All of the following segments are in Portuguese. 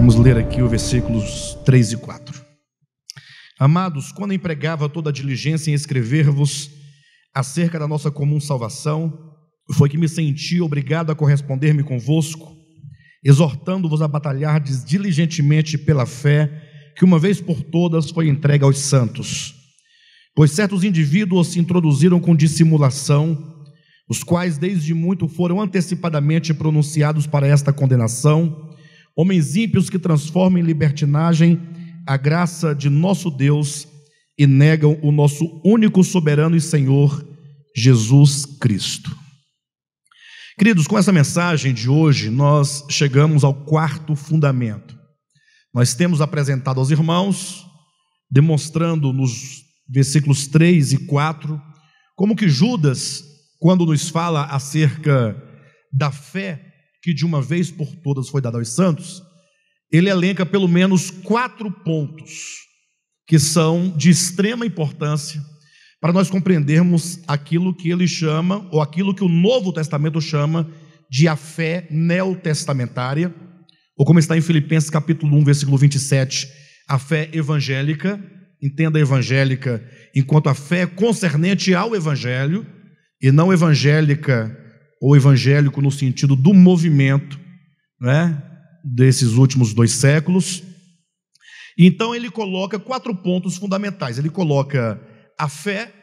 Vamos ler aqui os versículos 3 e 4. Amados, quando empregava toda a diligência em escrever-vos acerca da nossa comum salvação, foi que me senti obrigado a corresponder-me convosco, exortando-vos a batalhardes diligentemente pela fé, que uma vez por todas foi entregue aos santos. Pois certos indivíduos se introduziram com dissimulação, os quais desde muito foram antecipadamente pronunciados para esta condenação, homens ímpios que transformam em libertinagem a graça de nosso Deus e negam o nosso único soberano e Senhor, Jesus Cristo. Queridos, com essa mensagem de hoje, nós chegamos ao quarto fundamento. Nós temos apresentado aos irmãos, demonstrando nos versículos 3 e 4, como que Judas, quando nos fala acerca da fé que de uma vez por todas foi dada aos santos, ele elenca pelo menos 4 pontos que são de extrema importância para nós compreendermos aquilo que ele chama, ou aquilo que o Novo Testamento chama de a fé neotestamentária, ou como está em Filipenses capítulo 1, versículo 27, a fé evangélica. Entenda a evangélica enquanto a fé concernente ao evangelho, e não evangélica ou evangélico no sentido do movimento, né, desses últimos 2 séculos. Então ele coloca 4 pontos fundamentais. Ele coloca a fé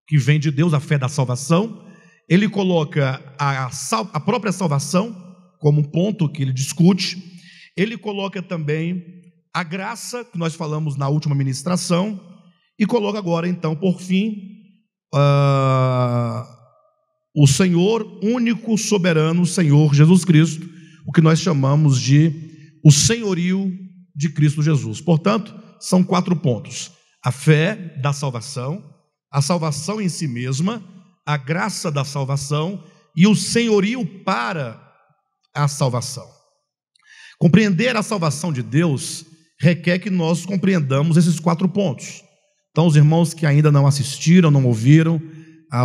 que vem de Deus, a fé da salvação. Ele coloca a própria salvação como um ponto que ele discute. Ele coloca também a graça, que nós falamos na última ministração, e coloca agora então, por fim, o Senhor único, soberano, Senhor Jesus Cristo, o que nós chamamos de o senhorio de Cristo Jesus. Portanto, são 4 pontos: a fé da salvação, a salvação em si mesma, a graça da salvação e o senhorio para a salvação. Compreender a salvação de Deus requer que nós compreendamos esses 4 pontos. Então, os irmãos que ainda não assistiram, não ouviram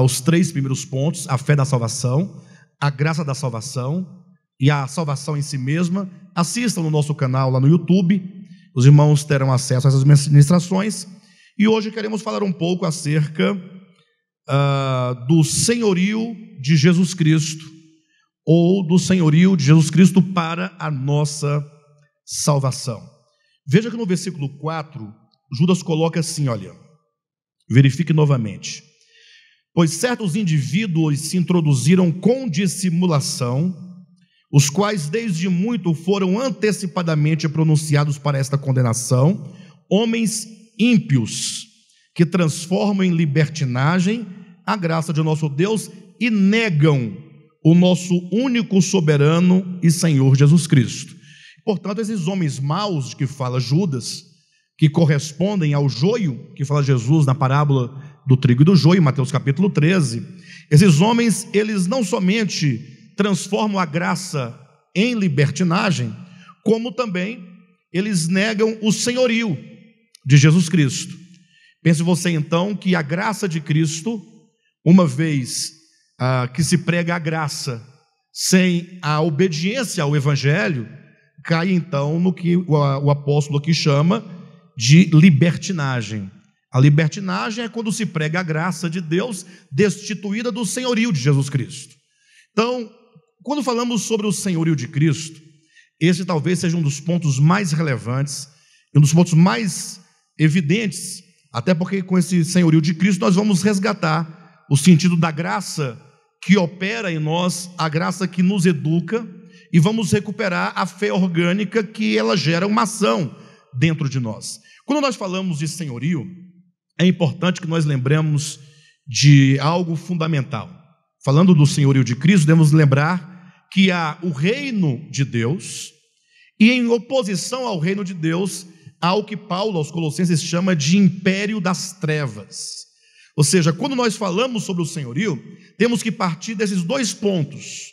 os 3 primeiros pontos: a fé da salvação, a graça da salvação e a salvação em si mesma, assistam no nosso canal lá no YouTube. Os irmãos terão acesso a essas ministrações. E hoje queremos falar um pouco acerca do senhorio de Jesus Cristo, ou do senhorio de Jesus Cristo para a nossa salvação. Veja que no versículo 4, Judas coloca assim, olha, verifique novamente: pois certos indivíduos se introduziram com dissimulação, os quais desde muito foram antecipadamente pronunciados para esta condenação, homens ímpios que transformam em libertinagem a graça de nosso Deus e negam o nosso único soberano e Senhor Jesus Cristo. Portanto, esses homens maus de que fala Judas, que correspondem ao joio que fala Jesus na parábola do trigo e do joio, Mateus capítulo 13, esses homens, eles não somente transformam a graça em libertinagem, como também eles negam o senhorio de Jesus Cristo. Pense você então que a graça de Cristo, uma vez que se prega a graça sem a obediência ao evangelho, cai então no que o apóstolo aqui chama de libertinagem. A libertinagem é quando se prega a graça de Deus destituída do senhorio de Jesus Cristo. Então, quando falamos sobre o senhorio de Cristo, esse talvez seja um dos pontos mais relevantes, um dos pontos mais evidentes, até porque com esse senhorio de Cristo nós vamos resgatar o sentido da graça que opera em nós, a graça que nos educa, e vamos recuperar a fé orgânica que ela gera uma ação dentro de nós. Quando nós falamos de senhorio, é importante que nós lembremos de algo fundamental. Falando do senhorio de Cristo, devemos lembrar que há o reino de Deus, e em oposição ao reino de Deus, há o que Paulo aos Colossenses chama de império das trevas. Ou seja, quando nós falamos sobre o senhorio, temos que partir desses 2 pontos: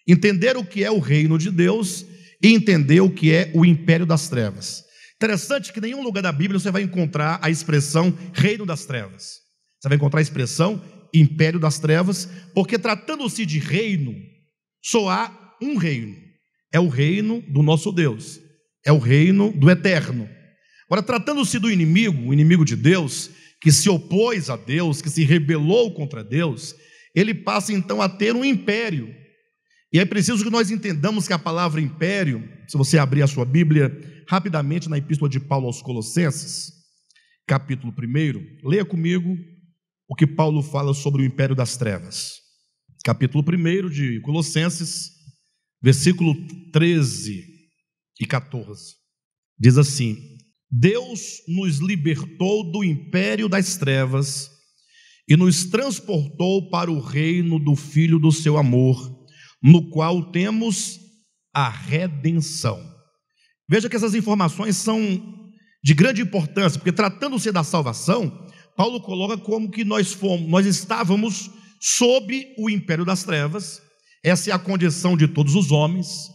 entender o que é o reino de Deus e entender o que é o império das trevas. Interessante que em nenhum lugar da Bíblia você vai encontrar a expressão reino das trevas. Você vai encontrar a expressão império das trevas, porque tratando-se de reino, só há um reino: é o reino do nosso Deus, é o reino do eterno. Agora, tratando-se do inimigo, o inimigo de Deus, que se opôs a Deus, que se rebelou contra Deus, ele passa então a ter um império. E é preciso que nós entendamos que a palavra império, se você abrir a sua Bíblia rapidamente na epístola de Paulo aos Colossenses, capítulo 1, leia comigo o que Paulo fala sobre o império das trevas. Capítulo 1 de Colossenses, versículo 13 e 14. Diz assim: Deus nos libertou do império das trevas e nos transportou para o reino do Filho do seu amor, no qual temos a redenção. Veja que essas informações são de grande importância, porque tratando-se da salvação, Paulo coloca como que nós estávamos sob o império das trevas. Essa é a condição de todos os homens,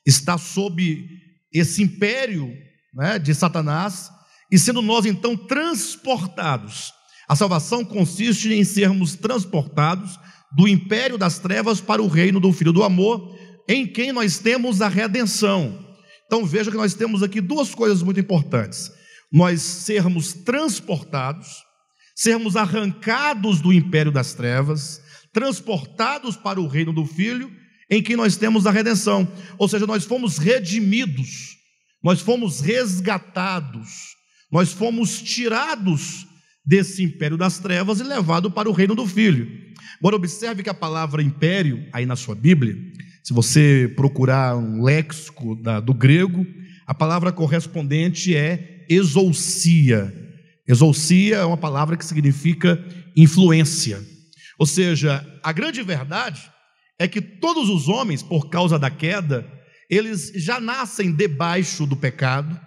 está sob esse império, né, de Satanás, e sendo nós então transportados. A salvação consiste em sermos transportados do império das trevas para o reino do Filho do amor, em quem nós temos a redenção. Então veja que nós temos aqui duas coisas muito importantes: nós sermos transportados, sermos arrancados do império das trevas, transportados para o reino do Filho, em quem nós temos a redenção. Ou seja, nós fomos redimidos, nós fomos resgatados, nós fomos tirados desse império das trevas e levados para o reino do Filho. Agora observe que a palavra império, aí na sua Bíblia, se você procurar um léxico do grego, a palavra correspondente é exousia. Exousia é uma palavra que significa influência. Ou seja, a grande verdade é que todos os homens, por causa da queda, eles já nascem debaixo do pecado,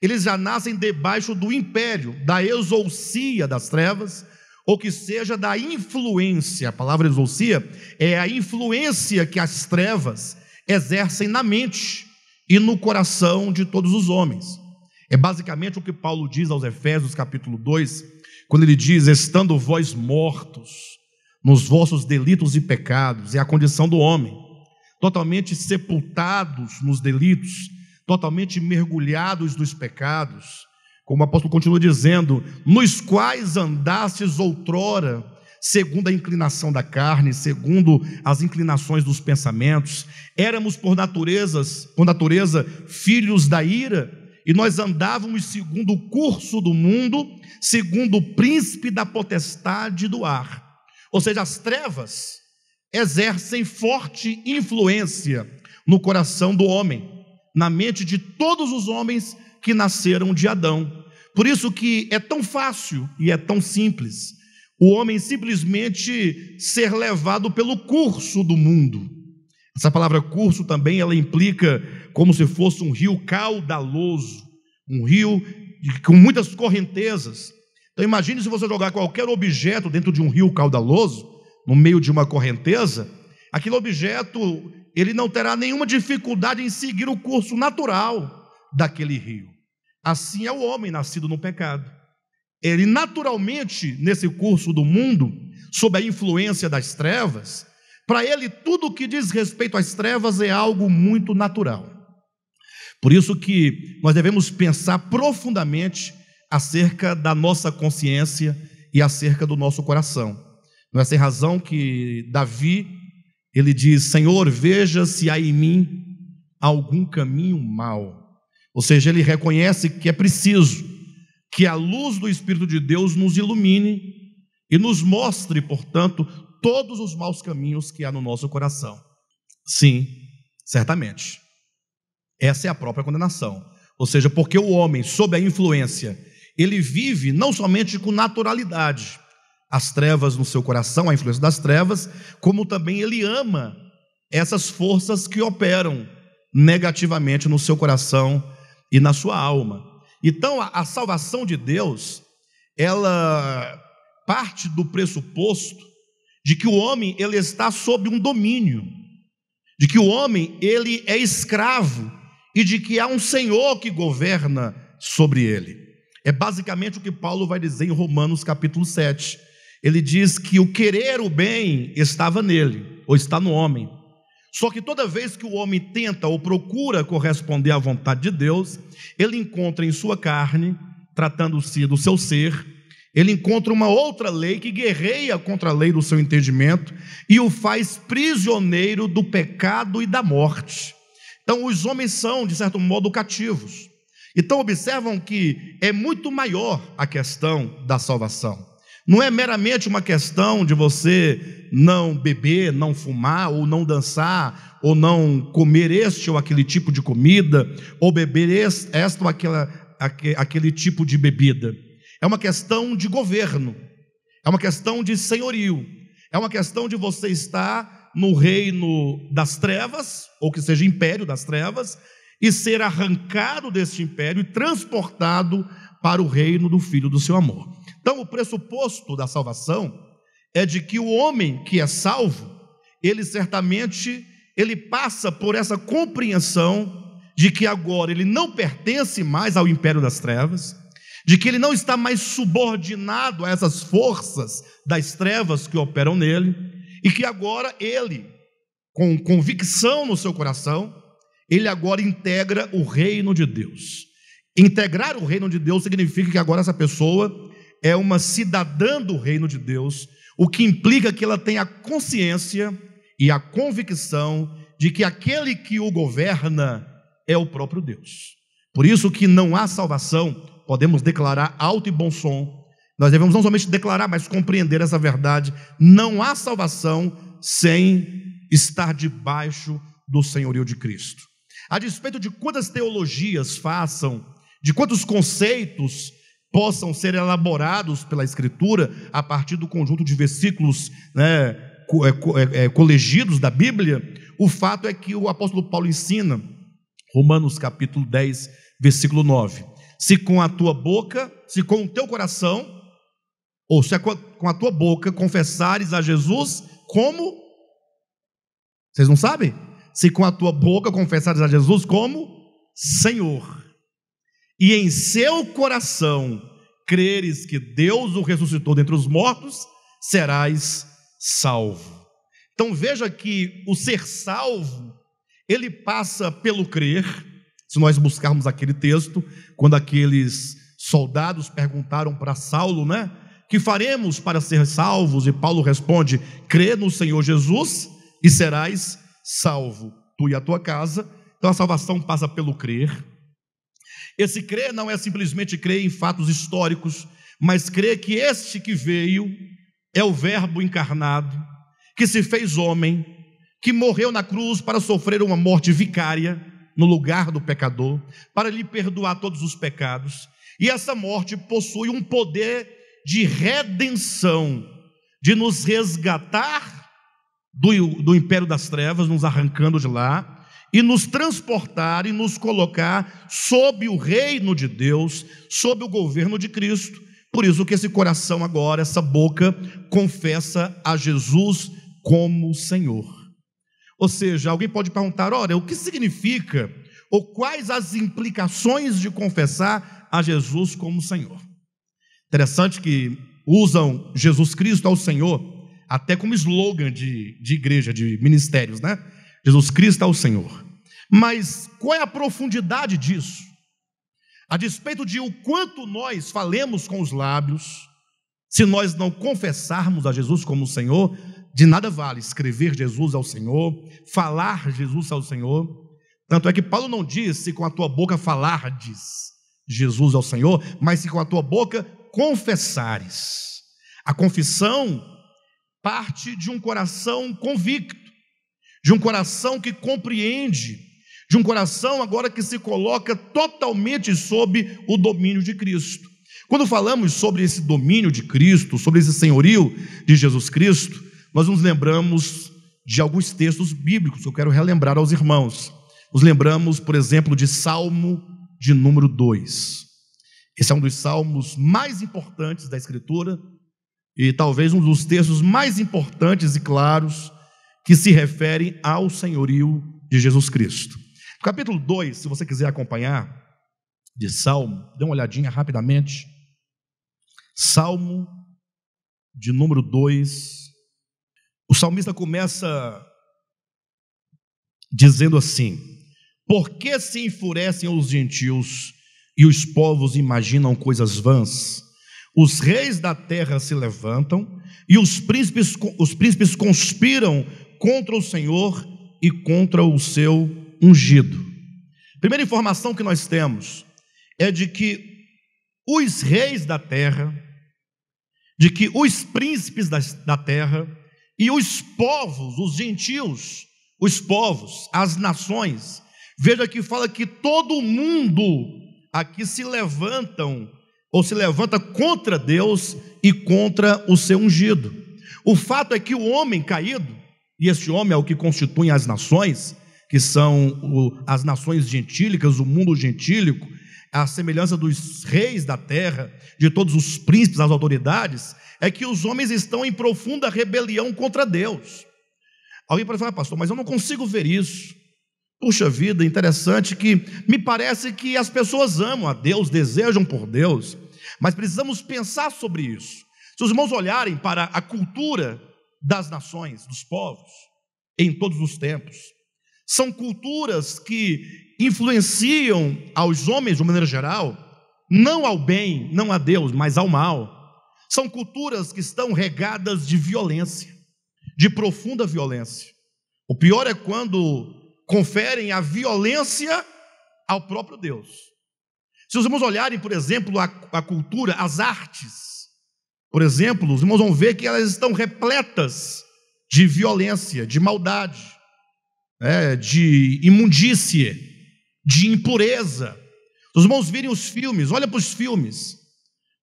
eles já nascem debaixo do império, da exousia das trevas, ou que seja da influência. A palavra exousia é a influência que as trevas exercem na mente e no coração de todos os homens. É basicamente o que Paulo diz aos Efésios capítulo 2, quando ele diz: estando vós mortos nos vossos delitos e pecados. É a condição do homem, totalmente sepultados nos delitos, totalmente mergulhados nos pecados, como o apóstolo continua dizendo, nos quais andastes outrora, segundo a inclinação da carne, segundo as inclinações dos pensamentos. Éramos por natureza filhos da ira, e nós andávamos segundo o curso do mundo, segundo o príncipe da potestade do ar. Ou seja, as trevas exercem forte influência no coração do homem, na mente de todos os homens que nasceram de Adão. Por isso que é tão fácil e é tão simples o homem simplesmente ser levado pelo curso do mundo. Essa palavra curso também ela implica como se fosse um rio caudaloso, um rio com muitas correntezas. Então imagine se você jogar qualquer objeto dentro de um rio caudaloso, no meio de uma correnteza, aquele objeto ele não terá nenhuma dificuldade em seguir o curso natural daquele rio. Assim é o homem nascido no pecado. Ele naturalmente, nesse curso do mundo, sob a influência das trevas, para ele tudo que diz respeito às trevas é algo muito natural. Por isso que nós devemos pensar profundamente acerca da nossa consciência e acerca do nosso coração. Não é sem razão que Davi, ele diz: Senhor, veja se há em mim algum caminho mau. Ou seja, ele reconhece que é preciso que a luz do Espírito de Deus nos ilumine e nos mostre, portanto, todos os maus caminhos que há no nosso coração. Sim, certamente. Essa é a própria condenação. Ou seja, porque o homem, sob a influência, ele vive não somente com naturalidade as trevas no seu coração, a influência das trevas, como também ele ama essas forças que operam negativamente no seu coração e na sua alma. Então a salvação de Deus, ela parte do pressuposto de que o homem ele está sob um domínio, de que o homem ele é escravo e de que há um Senhor que governa sobre ele. É basicamente o que Paulo vai dizer em Romanos capítulo 7. Ele diz que o querer o bem estava nele, ou está no homem, Só que toda vez que o homem tenta ou procura corresponder à vontade de Deus, ele encontra em sua carne, tratando-se do seu ser, ele encontra uma outra lei que guerreia contra a lei do seu entendimento e o faz prisioneiro do pecado e da morte. Então os homens são, de certo modo, cativos. Então observam que é muito maior a questão da salvação. Não é meramente uma questão de você não beber, não fumar, ou não dançar, ou não comer este ou aquele tipo de comida, ou beber esta ou aquele tipo de bebida. É uma questão de governo, é uma questão de senhorio, é uma questão de você estar no reino das trevas, ou que seja império das trevas, e ser arrancado deste império e transportado para o reino do Filho do seu amor. Então, o pressuposto da salvação é de que o homem que é salvo, ele certamente passa por essa compreensão de que agora ele não pertence mais ao império das trevas, de que ele não está mais subordinado a essas forças das trevas que operam nele, e que agora ele, com convicção no seu coração, ele agora integra o reino de Deus. Integrar o reino de Deus significa que agora essa pessoa é uma cidadã do reino de Deus, o que implica que ela tenha a consciência e a convicção de que aquele que o governa é o próprio Deus. Por isso que não há salvação, podemos declarar alto e bom som, nós devemos não somente declarar, mas compreender essa verdade: não há salvação sem estar debaixo do senhorio de Cristo. A despeito de quantas teologias façam, de quantos conceitos possam ser elaborados pela Escritura, a partir do conjunto de versículos colegidos da Bíblia, o fato é que o apóstolo Paulo ensina, Romanos capítulo 10, versículo 9, se com a tua boca, se com o teu coração, ou se com a tua boca confessares a Jesus como, vocês não sabem? Se com a tua boca confessares a Jesus como Senhor, e em seu coração creres que Deus o ressuscitou dentre os mortos, serás salvo. Então veja que o ser salvo, ele passa pelo crer. Se nós buscarmos aquele texto, quando aqueles soldados perguntaram para Saulo, que faremos para ser salvos? E Paulo responde: crê no Senhor Jesus e serás salvo, tu e a tua casa. Então a salvação passa pelo crer. Esse crer não é simplesmente crer em fatos históricos, mas crer que este que veio é o Verbo encarnado, que se fez homem, que morreu na cruz para sofrer uma morte vicária no lugar do pecador, para lhe perdoar todos os pecados. E essa morte possui um poder de redenção, de nos resgatar do império das trevas, nos arrancando de lá, e nos transportar e nos colocar sob o reino de Deus, sob o governo de Cristo. Por isso que esse coração agora, essa boca, confessa a Jesus como Senhor. Ou seja, alguém pode perguntar: olha, o que significa, ou quais as implicações de confessar a Jesus como Senhor? Interessante que usam Jesus Cristo ao Senhor até como slogan de igreja, de ministérios, Jesus Cristo ao Senhor. Mas qual é a profundidade disso? A despeito de o quanto nós falemos com os lábios, se nós não confessarmos a Jesus como Senhor, de nada vale escrever Jesus ao Senhor, falar Jesus ao Senhor. Tanto é que Paulo não diz se com a tua boca falardes Jesus ao Senhor, mas se com a tua boca confessares. A confissão parte de um coração convicto, de um coração que compreende, de um coração agora que se coloca totalmente sob o domínio de Cristo. Quando falamos sobre esse domínio de Cristo, sobre esse senhorio de Jesus Cristo, nós nos lembramos de alguns textos bíblicos que eu quero relembrar aos irmãos. Nos lembramos, por exemplo, de Salmo de número 2. Esse é um dos salmos mais importantes da Escritura e talvez um dos textos mais importantes e claros que se referem ao senhorio de Jesus Cristo. Capítulo 2, se você quiser acompanhar, de Salmo, dê uma olhadinha rapidamente. Salmo de número 2. O salmista começa dizendo assim: por que se enfurecem os gentios e os povos imaginam coisas vãs? Os reis da terra se levantam e os príncipes conspiram contra o Senhor e contra o seu ungido. Primeira informação que nós temos é de que os reis da terra, de que os príncipes da terra e os povos, os gentios, os povos, as nações, veja que fala que todo mundo aqui se levantam, ou se levanta contra Deus e contra o seu ungido. O fato é que o homem caído, e esse homem é o que constitui as nações, que são as nações gentílicas, o mundo gentílico, a semelhança dos reis da terra, de todos os príncipes, as autoridades, é que os homens estão em profunda rebelião contra Deus. Alguém pode falar: pastor, mas eu não consigo ver isso. Puxa vida, interessante que me parece que as pessoas amam a Deus, desejam por Deus, mas precisamos pensar sobre isso. Se os irmãos olharem para a cultura das nações, dos povos, em todos os tempos, são culturas que influenciam aos homens de uma maneira geral, não ao bem, não a Deus, mas ao mal. São culturas que estão regadas de violência, de profunda violência. O pior é quando conferem a violência ao próprio Deus. Se os irmãos olharem, por exemplo, a cultura, as artes, por exemplo, os irmãos vão ver que elas estão repletas de violência, de maldade, de imundície, de impureza. Se os irmãos virem os filmes, olha para os filmes.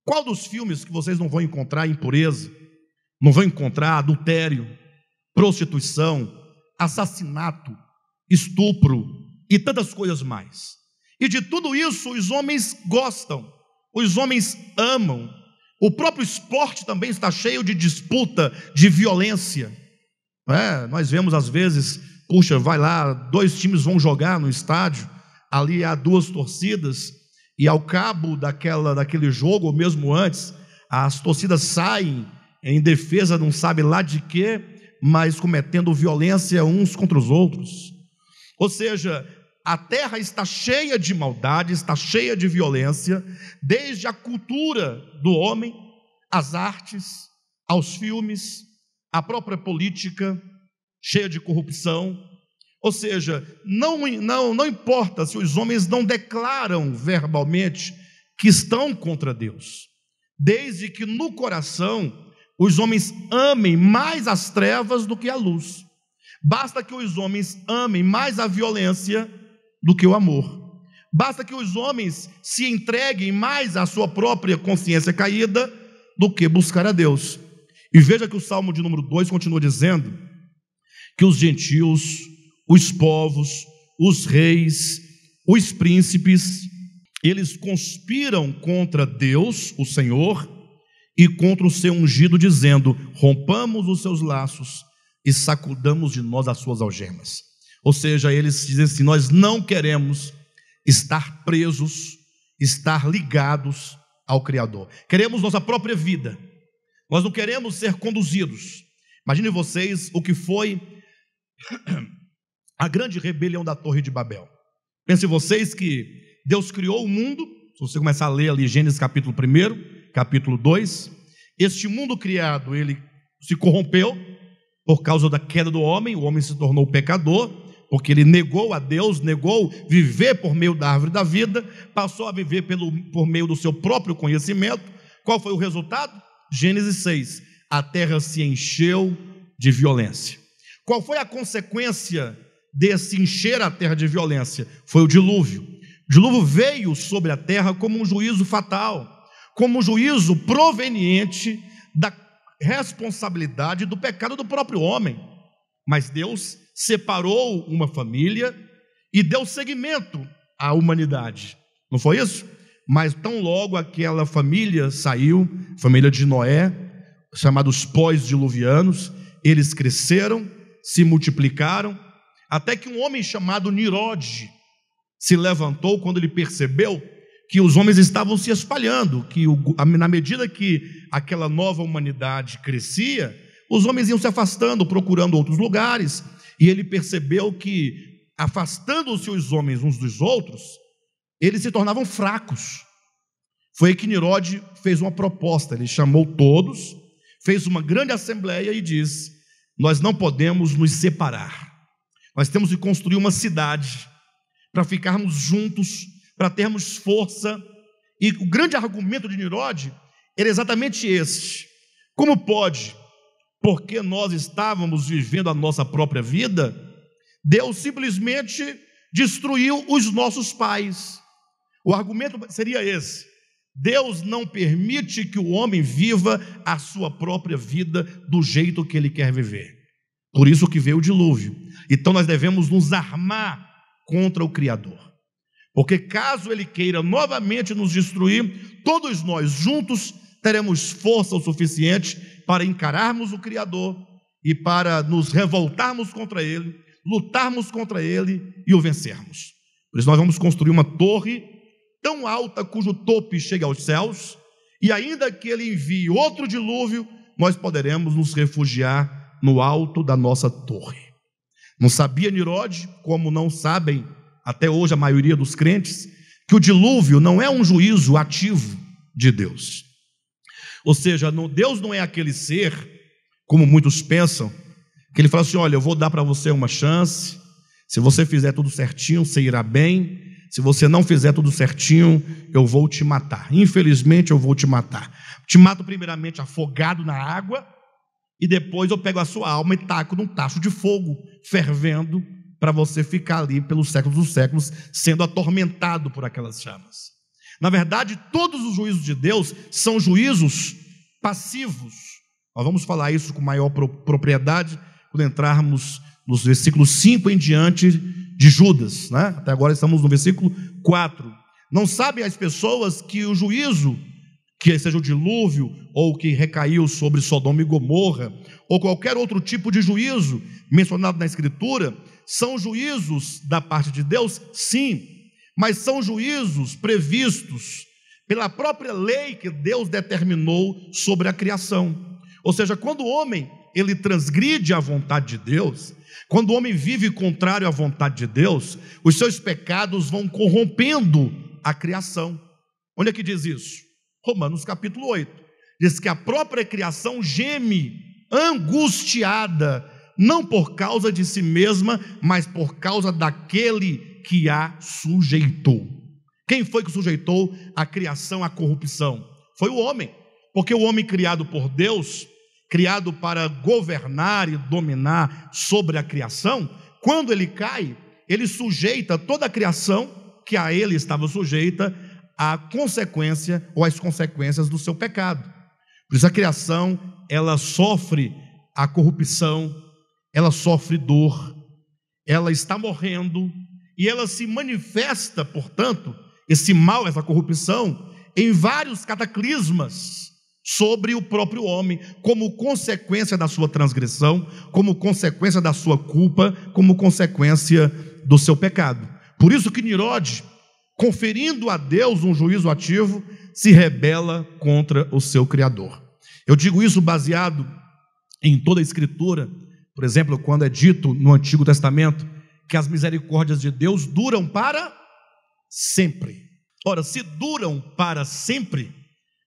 Qual dos filmes que vocês não vão encontrar impureza? Não vão encontrar adultério, prostituição, assassinato, estupro e tantas coisas mais. E de tudo isso os homens gostam, os homens amam. O próprio esporte também está cheio de disputa, de violência. Nós vemos às vezes, puxa, vai lá, 2 times vão jogar no estádio, ali há 2 torcidas, e ao cabo daquele jogo, ou mesmo antes, as torcidas saem em defesa, não sabe lá de quê, mas cometendo violência uns contra os outros. Ou seja, a terra está cheia de maldade, está cheia de violência, desde a cultura do homem, as artes, aos filmes, a própria política, cheia de corrupção. Ou seja, não importa se os homens não declaram verbalmente que estão contra Deus, desde que no coração os homens amem mais as trevas do que a luz. Basta que os homens amem mais a violência do que o amor. Basta que os homens se entreguem mais à sua própria consciência caída do que buscar a Deus. E veja que o Salmo de número 2 continua dizendo que os gentios, os povos, os reis, os príncipes, eles conspiram contra Deus, o Senhor, e contra o seu ungido, dizendo: rompamos os seus laços e sacudamos de nós as suas algemas. Ou seja, eles dizem assim: nós não queremos estar presos, estar ligados ao Criador. Queremos nossa própria vida. Nós não queremos ser conduzidos. Imaginem vocês o que foi a grande rebelião da Torre de Babel. Pensem vocês que Deus criou o mundo. Se você começar a ler ali Gênesis capítulo 1, capítulo 2, este mundo criado, ele se corrompeu por causa da queda do homem. O homem se tornou pecador, porque ele negou a Deus, negou viver por meio da árvore da vida, passou a viver por meio do seu próprio conhecimento. Qual foi o resultado? Gênesis 6, a terra se encheu de violência. Qual foi a consequência desse encher a terra de violência? Foi o dilúvio. O dilúvio veio sobre a terra como um juízo fatal, como um juízo proveniente da responsabilidade do pecado do próprio homem. Mas Deus separou uma família e deu seguimento à humanidade. Não foi isso? Mas tão logo aquela família saiu, família de Noé, chamados pós-diluvianos, eles cresceram, se multiplicaram, até que um homem chamado Nirode se levantou quando ele percebeu que os homens estavam se espalhando, que na medida que aquela nova humanidade crescia, os homens iam se afastando, procurando outros lugares, e ele percebeu que afastando-se os homens uns dos outros, eles se tornavam fracos. Foi aí que Nirode fez uma proposta. Ele chamou todos, fez uma grande assembleia e disse: nós não podemos nos separar, nós temos que construir uma cidade para ficarmos juntos, para termos força. E o grande argumento de Nirode era exatamente este: como pode, porque nós estávamos vivendo a nossa própria vida, Deus simplesmente destruiu os nossos pais? O argumento seria esse: Deus não permite que o homem viva a sua própria vida do jeito que ele quer viver. Por isso que veio o dilúvio. Então nós devemos nos armar contra o Criador, porque caso ele queira novamente nos destruir, todos nós juntos teremos força o suficiente para encararmos o Criador e para nos revoltarmos contra ele, lutarmos contra ele e o vencermos. Por isso nós vamos construir uma torre tão alta cujo topo chegue aos céus, e ainda que ele envie outro dilúvio, nós poderemos nos refugiar no alto da nossa torre. Não sabia Nirode, como não sabem até hoje a maioria dos crentes, que o dilúvio não é um juízo ativo de Deus. Ou seja, Deus não é aquele ser, como muitos pensam, que ele fala assim: olha, eu vou dar para você uma chance, se você fizer tudo certinho, você irá bem, se você não fizer tudo certinho, eu vou te matar. Infelizmente eu vou te matar. Te mato primeiramente afogado na água, e depois eu pego a sua alma e taco num tacho de fogo fervendo, para você ficar ali pelos séculos dos séculos, sendo atormentado por aquelas chamas. Na verdade, todos os juízos de Deus são juízos passivos. Nós vamos falar isso com maior propriedade quando entrarmos nos versículos 5 em diante de Judas, né? Até agora estamos no versículo 4. Não sabem as pessoas que o juízo, que seja o dilúvio, ou que recaiu sobre Sodoma e Gomorra, ou qualquer outro tipo de juízo mencionado na Escritura, são juízos da parte de Deus? Sim, mas são juízos previstos pela própria lei que Deus determinou sobre a criação. Ou seja, quando o homem ele transgride a vontade de Deus, quando o homem vive contrário à vontade de Deus, os seus pecados vão corrompendo a criação. Onde é que diz isso? Romanos capítulo 8, diz que a própria criação geme angustiada, não por causa de si mesma, mas por causa daquele que a sujeitou. Quem foi que sujeitou a criação à corrupção? Foi o homem, porque o homem criado por Deus, criado para governar e dominar sobre a criação, quando ele cai, ele sujeita toda a criação que a ele estava sujeita à consequência ou às consequências do seu pecado. Por isso a criação, ela sofre a corrupção, ela sofre dor, ela está morrendo, e ela se manifesta, portanto, esse mal, essa corrupção, em vários cataclismas sobre o próprio homem, como consequência da sua transgressão, como consequência da sua culpa, como consequência do seu pecado. Por isso que Nirode, conferindo a Deus um juízo ativo, se rebela contra o seu Criador. Eu digo isso baseado em toda a Escritura. Por exemplo, quando é dito no Antigo Testamento que as misericórdias de Deus duram para sempre. Ora, se duram para sempre,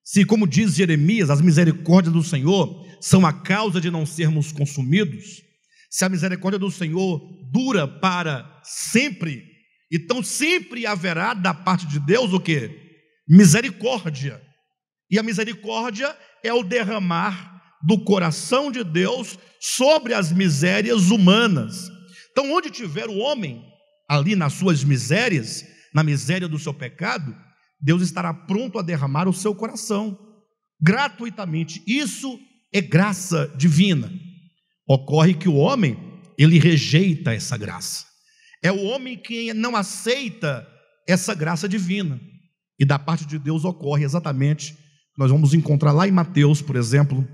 se, como diz Jeremias, as misericórdias do Senhor são a causa de não sermos consumidos, se a misericórdia do Senhor dura para sempre, então sempre haverá da parte de Deus o quê? Misericórdia. E a misericórdia é o derramar do coração de Deus sobre as misérias humanas. Então, onde tiver o homem, ali nas suas misérias, na miséria do seu pecado, Deus estará pronto a derramar o seu coração, gratuitamente. Isso é graça divina. Ocorre que o homem, ele rejeita essa graça. É o homem que não aceita essa graça divina. E da parte de Deus ocorre exatamente, nós vamos encontrar lá em Mateus, por exemplo,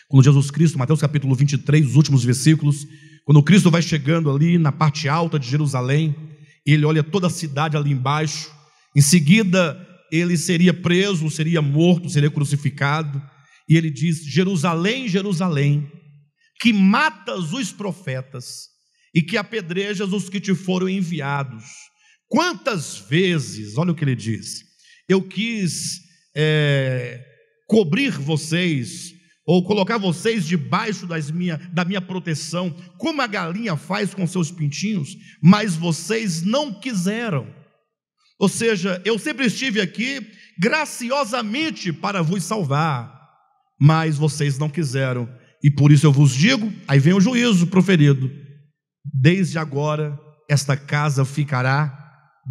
quando Jesus Cristo, Mateus capítulo 23, os últimos versículos, quando Cristo vai chegando ali na parte alta de Jerusalém, ele olha toda a cidade ali embaixo, em seguida ele seria preso, seria morto, seria crucificado, e ele diz: Jerusalém, Jerusalém, que matas os profetas e que apedrejas os que te foram enviados. Quantas vezes, olha o que ele diz, eu quis cobrir vocês, ou colocar vocês debaixo da minha proteção, como a galinha faz com seus pintinhos, mas vocês não quiseram. Ou seja, eu sempre estive aqui graciosamente para vos salvar, mas vocês não quiseram, e por isso eu vos digo, aí vem o juízo proferido: desde agora esta casa ficará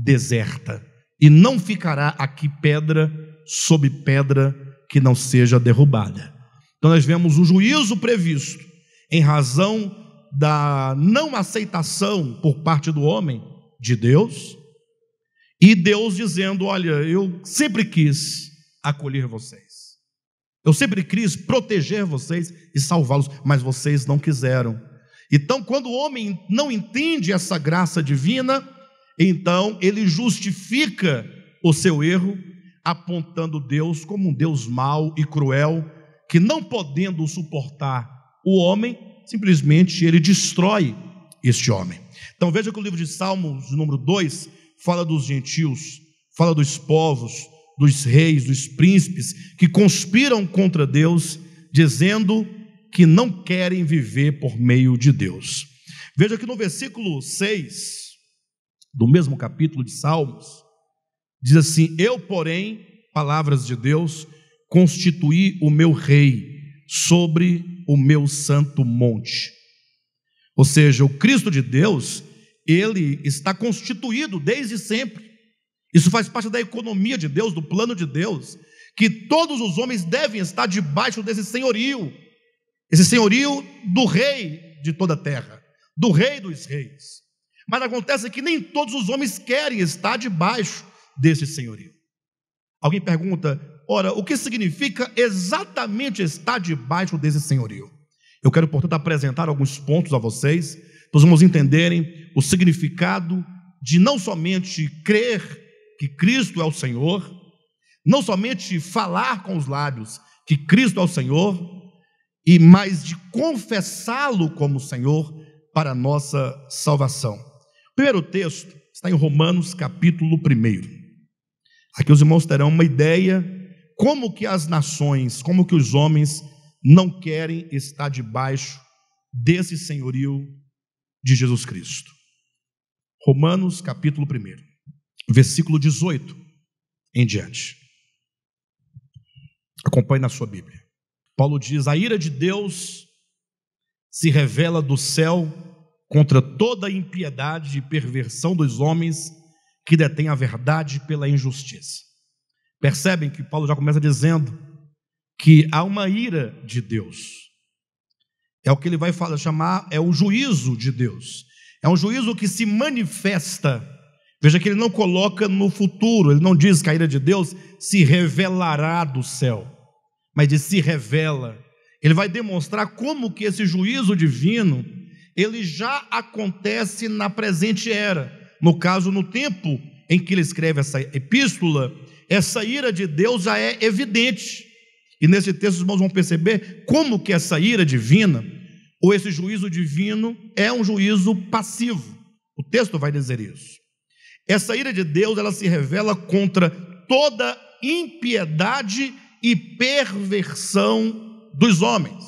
deserta, e não ficará aqui pedra sobre pedra que não seja derrubada. Então nós vemos o juízo previsto em razão da não aceitação por parte do homem de Deus, e Deus dizendo: olha, eu sempre quis acolher vocês, eu sempre quis proteger vocês e salvá-los, mas vocês não quiseram. Então, quando o homem não entende essa graça divina, então ele justifica o seu erro, apontando Deus como um Deus mau e cruel, que não podendo suportar o homem, simplesmente ele destrói este homem. Então veja que o livro de Salmos, número 2, fala dos gentios, fala dos povos, dos reis, dos príncipes, que conspiram contra Deus, dizendo que não querem viver por meio de Deus. Veja que no versículo 6, do mesmo capítulo de Salmos, diz assim: eu, porém, palavras de Deus, constituí o meu rei sobre o meu santo monte. Ou seja, o Cristo de Deus, ele está constituído desde sempre. Isso faz parte da economia de Deus, do plano de Deus, que todos os homens devem estar debaixo desse senhorio, esse senhorio do rei de toda a terra, do rei dos reis. Mas acontece que nem todos os homens querem estar debaixo desse senhorio. Alguém pergunta: ora, o que significa exatamente estar debaixo desse senhorio? Eu quero, portanto, apresentar alguns pontos a vocês, para os irmãos entenderem o significado de não somente crer que Cristo é o Senhor, não somente falar com os lábios que Cristo é o Senhor, e mais de confessá-lo como Senhor para a nossa salvação. O primeiro texto está em Romanos capítulo 1. Aqui os irmãos terão uma ideia como que as nações, como que os homens não querem estar debaixo desse senhorio de Jesus Cristo. Romanos capítulo 1, versículo 18 em diante. Acompanhe na sua Bíblia. Paulo diz: a ira de Deus se revela do céu contra toda a impiedade e perversão dos homens que detêm a verdade pela injustiça. Percebem que Paulo já começa dizendo que há uma ira de Deus. É o que ele vai chamar, é o juízo de Deus. É um juízo que se manifesta. Veja que ele não coloca no futuro, ele não diz que a ira de Deus se revelará do céu, mas diz se revela. Ele vai demonstrar como que esse juízo divino, ele já acontece na presente era. No caso, no tempo em que ele escreve essa epístola, essa ira de Deus já é evidente. E nesse texto os irmãos vão perceber como que essa ira divina, ou esse juízo divino, é um juízo passivo. O texto vai dizer isso. Essa ira de Deus, ela se revela contra toda impiedade e perversão dos homens.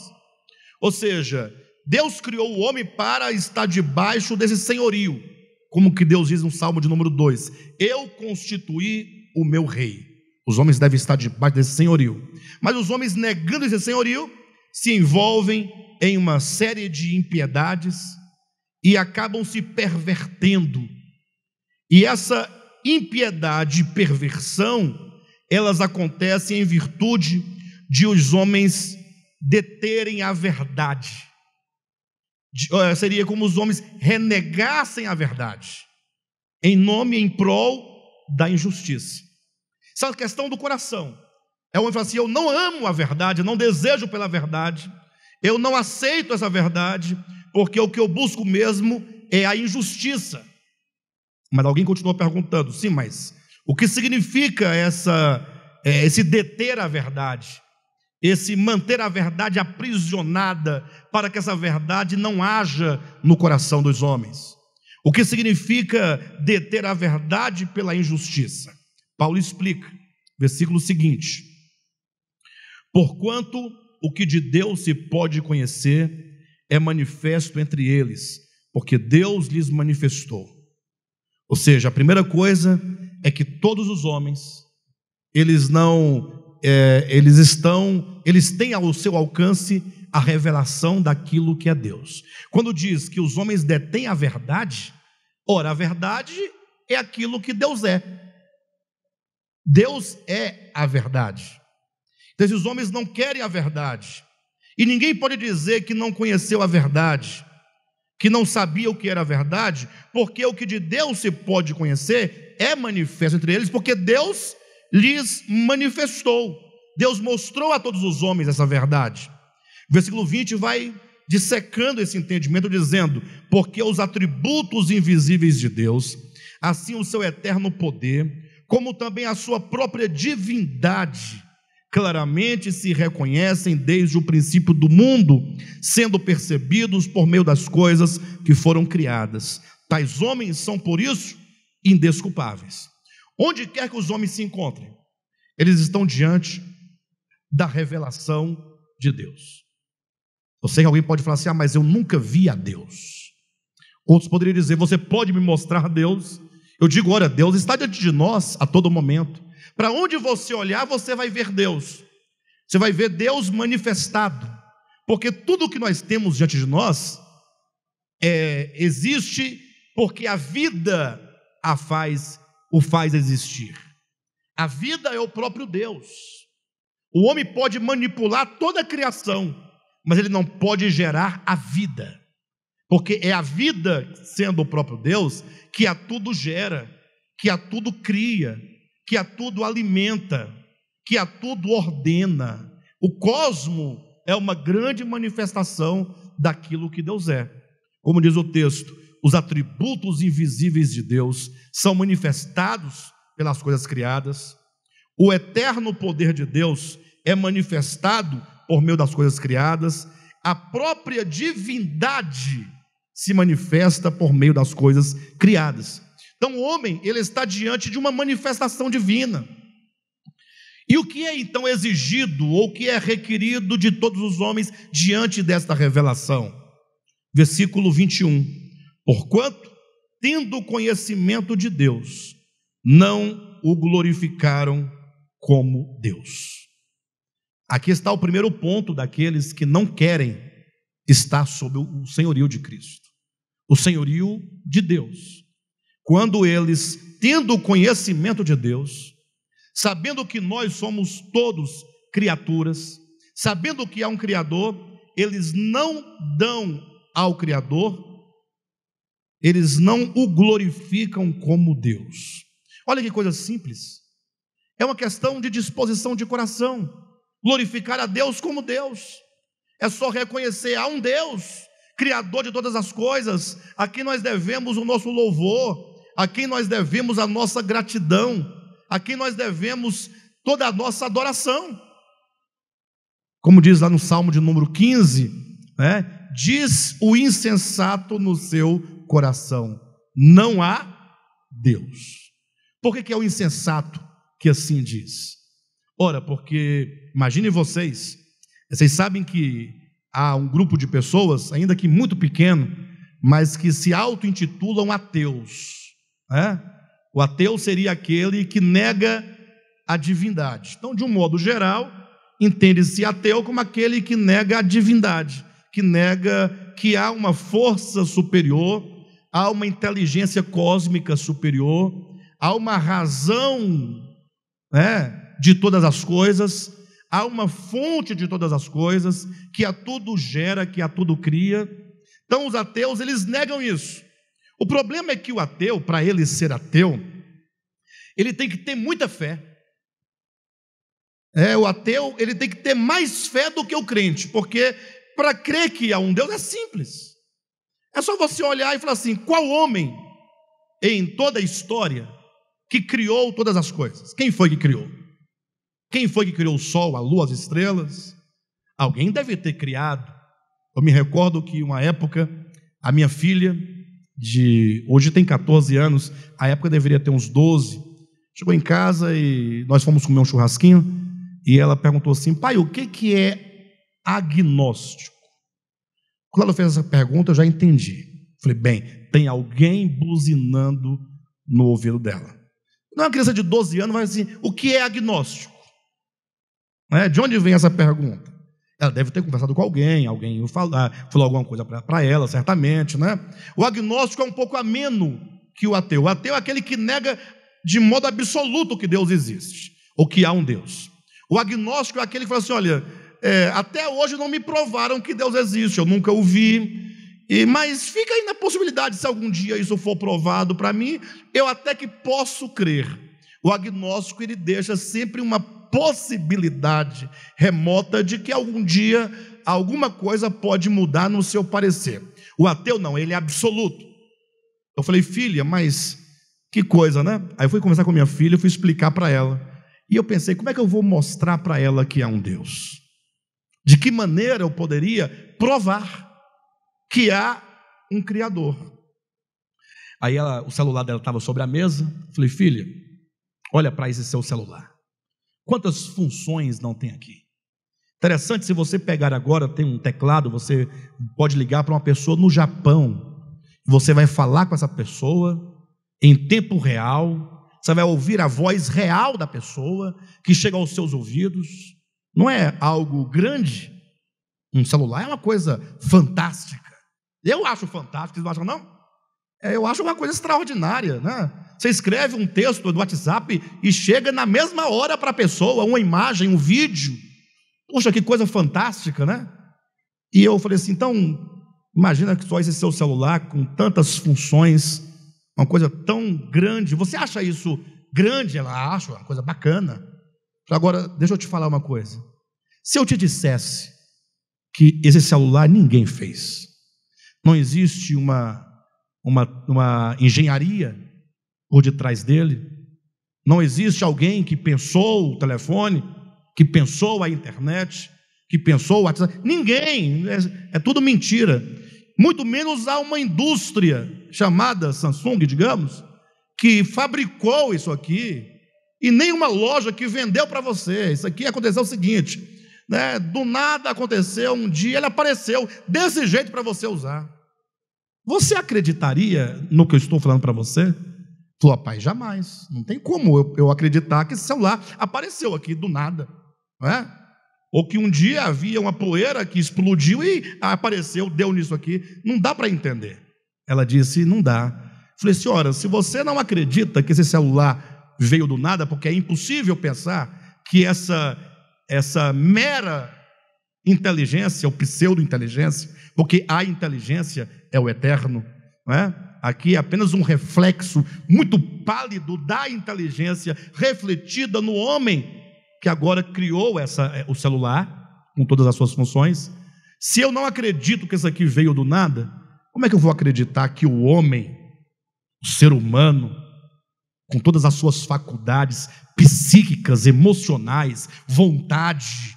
Ou seja, Deus criou o homem para estar debaixo desse senhorio, como que Deus diz no Salmo de número 2: eu constituí o meu rei. Os homens devem estar debaixo desse senhorio, mas os homens, negando esse senhorio, se envolvem em uma série de impiedades e acabam se pervertendo. E essa impiedade e perversão, elas acontecem em virtude de os homens deterem a verdade. Seria como os homens renegassem a verdade, em nome e em prol da injustiça. Isso é uma questão do coração. É onde fala assim: eu não amo a verdade, eu não desejo pela verdade, eu não aceito essa verdade, porque o que eu busco mesmo é a injustiça. Mas alguém continua perguntando: sim, mas o que significa esse deter a verdade? esse manter a verdade aprisionada, para que essa verdade não haja no coração dos homens. O que significa deter a verdade pela injustiça? Paulo explica, versículo seguinte: porquanto o que de Deus se pode conhecer é manifesto entre eles, porque Deus lhes manifestou. Ou seja, a primeira coisa é que todos os homens, eles têm ao seu alcance a revelação daquilo que é Deus. Quando diz que os homens detêm a verdade, ora, a verdade é aquilo que Deus é. Deus é a verdade. Então, esses homens não querem a verdade, e ninguém pode dizer que não conheceu a verdade, que não sabia o que era a verdade, porque o que de Deus se pode conhecer é manifesto entre eles, porque Deus lhes manifestou. Deus mostrou a todos os homens essa verdade. O versículo 20 vai dissecando esse entendimento, dizendo: porque os atributos invisíveis de Deus, assim o seu eterno poder, como também a sua própria divindade, claramente se reconhecem desde o princípio do mundo, sendo percebidos por meio das coisas que foram criadas. Tais homens são, por isso, indesculpáveis. Onde quer que os homens se encontrem, eles estão diante da revelação de Deus. Eu sei que alguém pode falar assim: mas eu nunca vi a Deus. Outros poderiam dizer: você pode me mostrar Deus? Eu digo: olha, Deus está diante de nós a todo momento. Para onde você olhar, você vai ver Deus. Você vai ver Deus manifestado, porque tudo que nós temos diante de nós existe porque a vida o faz existir. A vida é o próprio Deus. O homem pode manipular toda a criação, mas ele não pode gerar a vida, porque é a vida, sendo o próprio Deus, que a tudo gera, que a tudo cria, que a tudo alimenta, que a tudo ordena. O cosmo é uma grande manifestação daquilo que Deus é. Como diz o texto, os atributos invisíveis de Deus são manifestados pelas coisas criadas. O eterno poder de Deus é manifestado por meio das coisas criadas. A própria divindade se manifesta por meio das coisas criadas. Então o homem, ele está diante de uma manifestação divina. E o que é então exigido, ou o que é requerido de todos os homens diante desta revelação? Versículo 21. Porquanto, tendo conhecimento de Deus, não o glorificaram como Deus. Aqui está o primeiro ponto daqueles que não querem estar sob o senhorio de Cristo, o senhorio de Deus. Quando eles, tendo o conhecimento de Deus, sabendo que nós somos todos criaturas, sabendo que há um Criador, eles não dão ao Criador, eles não o glorificam como Deus. Olha que coisa simples. É uma questão de disposição de coração. Glorificar a Deus como Deus é só reconhecer: há um Deus, Criador de todas as coisas, a quem nós devemos o nosso louvor, a quem nós devemos a nossa gratidão, a quem nós devemos toda a nossa adoração. Como diz lá no Salmo de número 15, diz o insensato no seu coração: não há Deus. Por que é o insensato que assim diz? Ora, porque imaginem vocês sabem que há um grupo de pessoas, ainda que muito pequeno, mas que se auto-intitulam ateus. O ateu seria aquele que nega a divindade. Então, de um modo geral, entende-se ateu como aquele que nega a divindade, que nega que há uma força superior, há uma inteligência cósmica superior, há uma razão de todas as coisas, há uma fonte de todas as coisas, que a tudo gera, que a tudo cria. Então os ateus, eles negam isso. O problema é que o ateu, para ele ser ateu, ele tem que ter muita fé. O ateu, ele tem que ter mais fé do que o crente, porque para crer que há um Deus é simples. É só você olhar e falar assim: qual homem em toda a história que criou todas as coisas? Quem foi que criou? Quem foi que criou o sol, a lua, as estrelas? Alguém deve ter criado. Eu me recordo que uma época, a minha filha, hoje tem 14 anos, a época deveria ter uns 12, chegou em casa e nós fomos comer um churrasquinho, e ela perguntou assim: pai, o que é agnóstico? Quando ela fez essa pergunta, eu já entendi. Falei, bem, tem alguém buzinando no ouvido dela. Uma criança de 12 anos vai assim: o que é agnóstico? De onde vem essa pergunta? Ela deve ter conversado com alguém falou alguma coisa para ela, certamente, né? O agnóstico é um pouco ameno que o ateu. O ateu é aquele que nega de modo absoluto que Deus existe, ou que há um Deus. O agnóstico é aquele que fala assim: olha, até hoje não me provaram que Deus existe, eu nunca o vi, mas fica aí na possibilidade, se algum dia isso for provado para mim, eu até que posso crer. O agnóstico, ele deixa sempre uma possibilidade remota de que algum dia alguma coisa pode mudar no seu parecer. O ateu não, ele é absoluto. Eu falei: filha, mas que coisa, né? Aí eu fui conversar com a minha filha, fui explicar para ela, e eu pensei: como é que eu vou mostrar para ela que há um Deus? De que maneira eu poderia provar que há um Criador? Aí o celular dela estava sobre a mesa. Eu falei: filha, olha para esse seu celular. Quantas funções não tem aqui? Interessante, se você pegar agora, tem um teclado, você pode ligar para uma pessoa no Japão. Você vai falar com essa pessoa em tempo real. Você vai ouvir a voz real da pessoa que chega aos seus ouvidos. Não é algo grande? Um celular é uma coisa fantástica. Eu acho fantástico, vocês não acham, não? Eu acho uma coisa extraordinária, né? Você escreve um texto do WhatsApp e chega na mesma hora para a pessoa, uma imagem, um vídeo. Poxa, que coisa fantástica, né? E eu falei assim: então, imagina que só esse seu celular com tantas funções, uma coisa tão grande. Você acha isso grande? Ela acha uma coisa bacana. Agora, deixa eu te falar uma coisa. Se eu te dissesse que esse celular ninguém fez, não existe uma engenharia por detrás dele, não existe alguém que pensou o telefone, que pensou a internet, que pensou o WhatsApp, ninguém, é tudo mentira. Muito menos há uma indústria chamada Samsung, digamos, que fabricou isso aqui, e nem uma loja que vendeu para você. Isso aqui aconteceu o seguinte, né? Do nada aconteceu, um dia ele apareceu desse jeito para você usar. Você acreditaria no que eu estou falando para você? Falou: pai, jamais, não tem como eu acreditar que esse celular apareceu aqui do nada, não é? Ou que um dia havia uma poeira que explodiu e apareceu, deu nisso aqui. Não dá para entender. Ela disse: não dá. Falei: senhora, se você não acredita que esse celular veio do nada, porque é impossível pensar que essa mera inteligência, ou pseudo-inteligência, porque a inteligência é o eterno, não é? Aqui é apenas um reflexo muito pálido da inteligência refletida no homem que agora criou o celular com todas as suas funções. Se eu não acredito que isso aqui veio do nada, como é que eu vou acreditar que o homem, o ser humano, com todas as suas faculdades psíquicas, emocionais, vontade,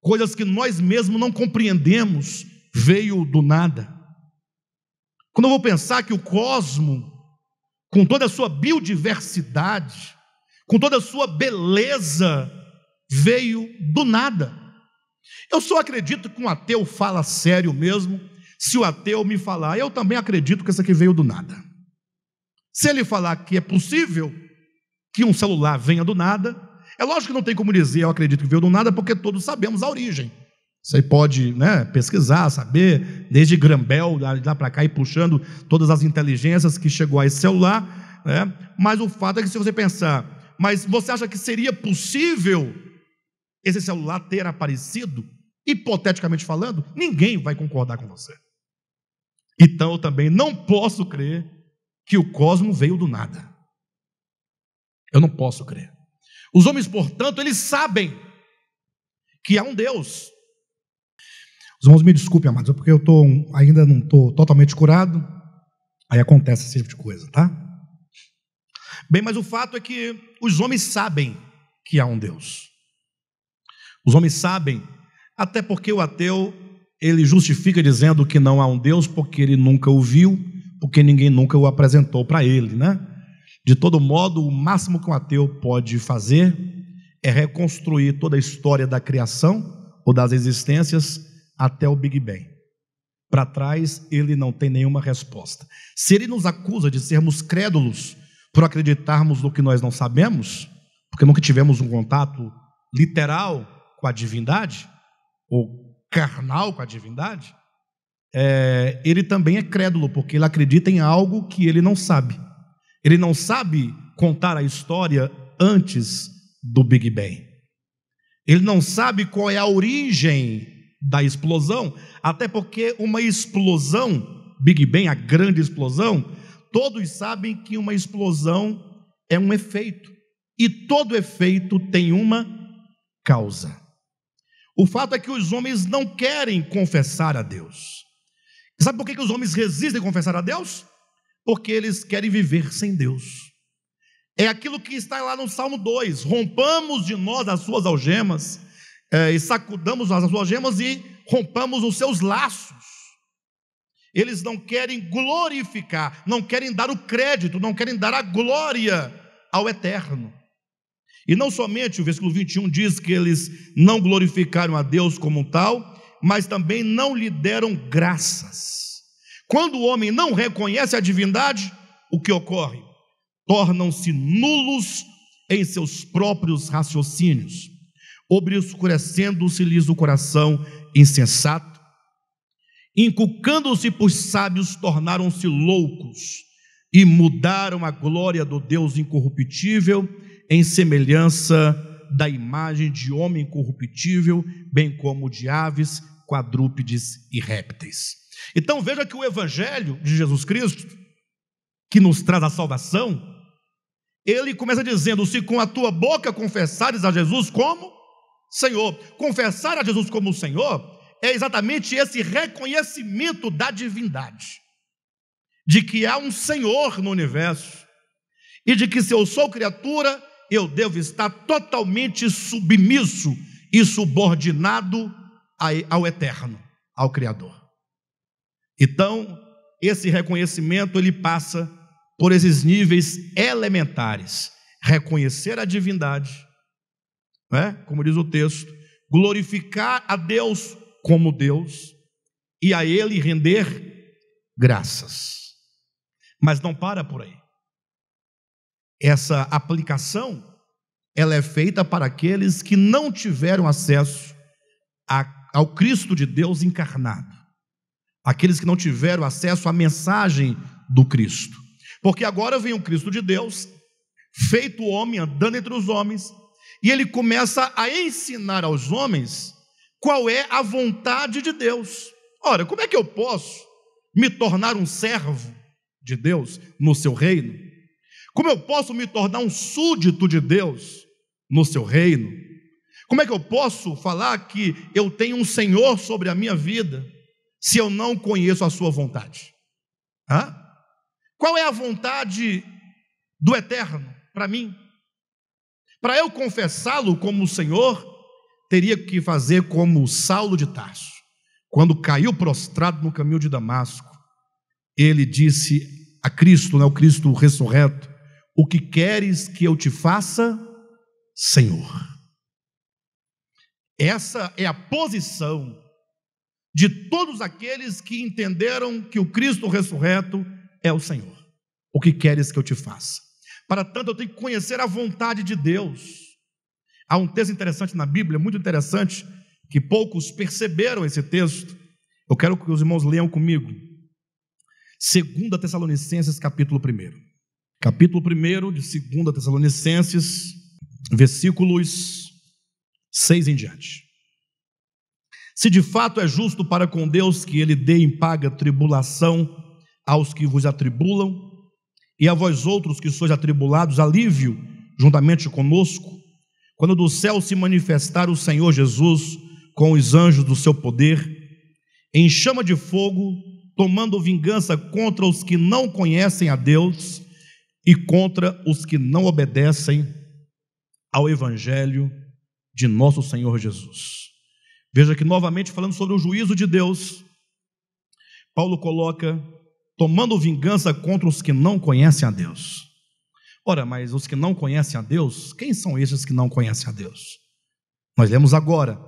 coisas que nós mesmos não compreendemos, veio do nada? Quando eu vou pensar que o cosmos, com toda a sua biodiversidade, com toda a sua beleza, veio do nada. Eu só acredito que um ateu fala sério mesmo se o ateu me falar: eu também acredito que isso aqui veio do nada. Se ele falar que é possível que um celular venha do nada, é lógico que não tem como dizer eu acredito que veio do nada, porque todos sabemos a origem. Você pode, né, pesquisar, saber, desde Graham-Bell, lá para cá, e puxando todas as inteligências que chegou a esse celular, né? Mas o fato é que, se você pensar, mas você acha que seria possível esse celular ter aparecido? Hipoteticamente falando, ninguém vai concordar com você. Então eu também não posso crer que o cosmos veio do nada. Eu não posso crer. Os homens, portanto, eles sabem que há um Deus. Os irmãos me desculpem, amados, porque eu ainda não estou totalmente curado, aí acontece esse tipo de coisa, tá? Bem, mas o fato é que os homens sabem que há um Deus. Os homens sabem, até porque o ateu, ele justifica dizendo que não há um Deus, porque ele nunca o viu, porque ninguém nunca o apresentou para ele, né? De todo modo, o máximo que um ateu pode fazer é reconstruir toda a história da criação ou das existências até o Big Bang. Para trás, ele não tem nenhuma resposta. Se ele nos acusa de sermos crédulos por acreditarmos no que nós não sabemos, porque nunca tivemos um contato literal com a divindade, ou carnal com a divindade, ele também é crédulo, porque ele acredita em algo que ele não sabe. Ele não sabe contar a história antes do Big Bang. Ele não sabe qual é a origem da explosão, até porque uma explosão, Big Bang, a grande explosão, todos sabem que uma explosão é um efeito, e todo efeito tem uma causa. O fato é que os homens não querem confessar a Deus. Sabe por que os homens resistem a confessar a Deus? Porque eles querem viver sem Deus. É aquilo que está lá no Salmo 2: rompamos de nós as suas algemas, e sacudamos as suas algemas e rompamos os seus laços. Eles não querem glorificar, não querem dar o crédito, não querem dar a glória ao Eterno. E não somente o versículo 21 diz que eles não glorificaram a Deus como tal, mas também não lhe deram graças. Quando o homem não reconhece a divindade, o que ocorre? Tornam-se nulos em seus próprios raciocínios, obscurecendo-se-lhes o coração insensato, inculcando-se por sábios, tornaram-se loucos e mudaram a glória do Deus incorruptível em semelhança da imagem de homem corruptível, bem como de aves, quadrúpedes e répteis. Então veja que o Evangelho de Jesus Cristo, que nos traz a salvação, ele começa dizendo: se com a tua boca confessares a Jesus como Senhor. Confessar a Jesus como Senhor é exatamente esse reconhecimento da divindade, de que há um Senhor no universo, e de que se eu sou criatura, eu devo estar totalmente submisso e subordinado ao Eterno, ao Criador. Então, esse reconhecimento, ele passa por esses níveis elementares: reconhecer a divindade, como diz o texto, glorificar a Deus como Deus, e a Ele render graças. Mas não para por aí. Essa aplicação, ela é feita para aqueles que não tiveram acesso ao Cristo de Deus encarnado, aqueles que não tiveram acesso à mensagem do Cristo, porque agora vem o Cristo de Deus, feito homem, andando entre os homens, e ele começa a ensinar aos homens qual é a vontade de Deus. Ora, como é que eu posso me tornar um servo de Deus no seu reino? Como eu posso me tornar um súdito de Deus no seu reino? Como é que eu posso falar que eu tenho um Senhor sobre a minha vida, se eu não conheço a sua vontade? Qual é a vontade do Eterno para mim? Para eu confessá-lo como Senhor, teria que fazer como Saulo de Tarso. Quando caiu prostrado no caminho de Damasco, ele disse a Cristo, o Cristo ressurreto: o que queres que eu te faça, Senhor? Essa é a posição de todos aqueles que entenderam que o Cristo ressurreto é o Senhor. O que queres que eu te faça? Para tanto, eu tenho que conhecer a vontade de Deus. Há um texto interessante na Bíblia, muito interessante, que poucos perceberam esse texto. Eu quero que os irmãos leiam comigo. 2 Tessalonicenses, capítulo 1. Capítulo 1 de 2 Tessalonicenses, versículos 6 em diante. Se de fato é justo para com Deus que Ele dê em paga tribulação aos que vos atribulam, e a vós outros que sois atribulados, alívio juntamente conosco, quando do céu se manifestar o Senhor Jesus com os anjos do seu poder, em chama de fogo, tomando vingança contra os que não conhecem a Deus e contra os que não obedecem ao Evangelho de nosso Senhor Jesus. Veja que novamente falando sobre o juízo de Deus, Paulo coloca, tomando vingança contra os que não conhecem a Deus. Ora, mas os que não conhecem a Deus, quem são esses que não conhecem a Deus? Nós lemos agora,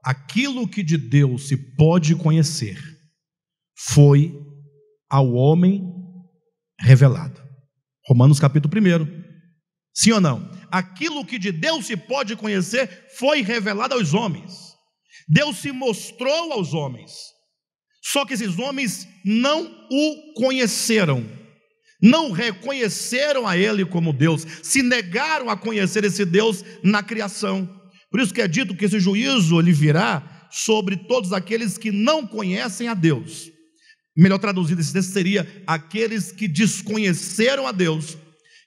aquilo que de Deus se pode conhecer, foi ao homem revelado. Romanos capítulo 1. Sim ou não? Aquilo que de Deus se pode conhecer foi revelado aos homens. Deus se mostrou aos homens. Só que esses homens não o conheceram. Não reconheceram a Ele como Deus. Se negaram a conhecer esse Deus na criação. Por isso que é dito que esse juízo ele virá sobre todos aqueles que não conhecem a Deus. Melhor traduzido esse texto seria aqueles que desconheceram a Deus,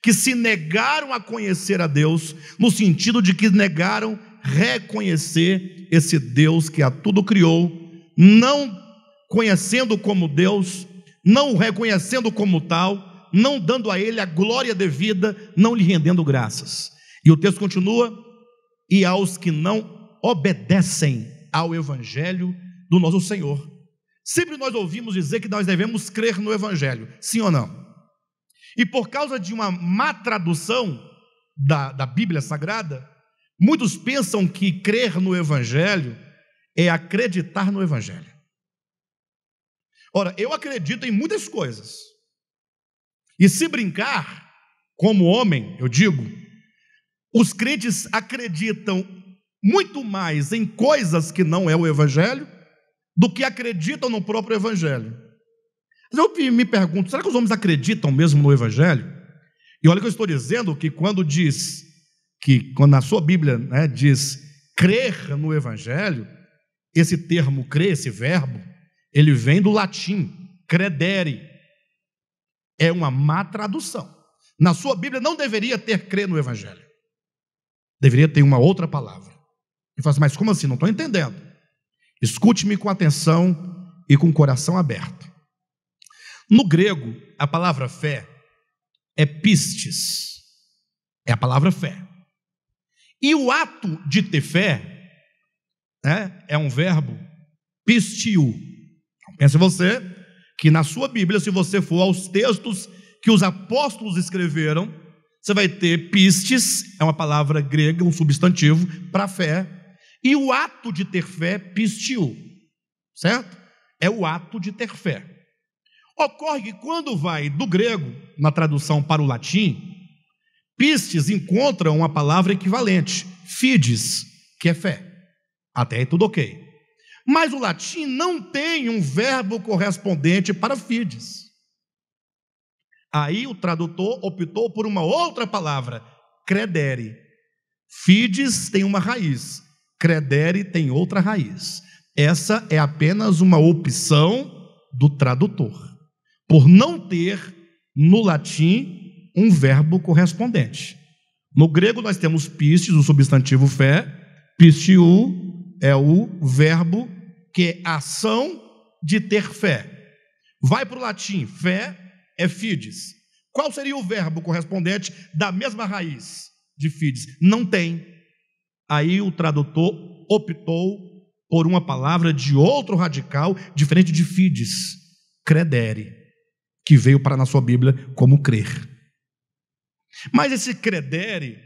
que se negaram a conhecer a Deus, no sentido de que negaram reconhecer esse Deus que a tudo criou, não conhecendo como Deus, não o reconhecendo como tal, não dando a Ele a glória devida, não lhe rendendo graças. E o texto continua, e aos que não obedecem ao Evangelho do nosso Senhor. Sempre nós ouvimos dizer que nós devemos crer no Evangelho, sim ou não? E por causa de uma má tradução da Bíblia Sagrada, muitos pensam que crer no Evangelho é acreditar no Evangelho. Ora, eu acredito em muitas coisas, e se brincar, como homem, eu digo, os crentes acreditam muito mais em coisas que não é o Evangelho, do que acreditam no próprio Evangelho. Eu me pergunto, será que os homens acreditam mesmo no Evangelho? E olha que eu estou dizendo que quando na sua Bíblia, né, diz crer no Evangelho, esse termo crer, esse verbo, ele vem do latim, credere. É uma má tradução. Na sua Bíblia não deveria ter crer no Evangelho. Deveria ter uma outra palavra. E fala assim, mas como assim? Não estou entendendo. Escute-me com atenção e com o coração aberto. No grego, a palavra fé é pistes, é a palavra fé. E o ato de ter fé, né, é um verbo pistiu. Pense você que na sua Bíblia, se você for aos textos que os apóstolos escreveram, você vai ter pistes, é uma palavra grega, um substantivo para fé. E o ato de ter fé, pistiu, certo? É o ato de ter fé. Ocorre que quando vai do grego, na tradução para o latim, pistes encontra uma palavra equivalente, fides, que é fé. Até aí tudo ok. Mas o latim não tem um verbo correspondente para fides. Aí o tradutor optou por uma outra palavra, credere. Fides tem uma raiz. Credere tem outra raiz. Essa é apenas uma opção do tradutor, por não ter no latim um verbo correspondente. No grego nós temos pistes, o substantivo fé, pistiu é o verbo que é ação de ter fé. Vai para o latim, fé é fides. Qual seria o verbo correspondente da mesma raiz de fides? Não tem. Aí o tradutor optou por uma palavra de outro radical, diferente de fides, credere, que veio para na sua Bíblia como crer. Mas esse credere,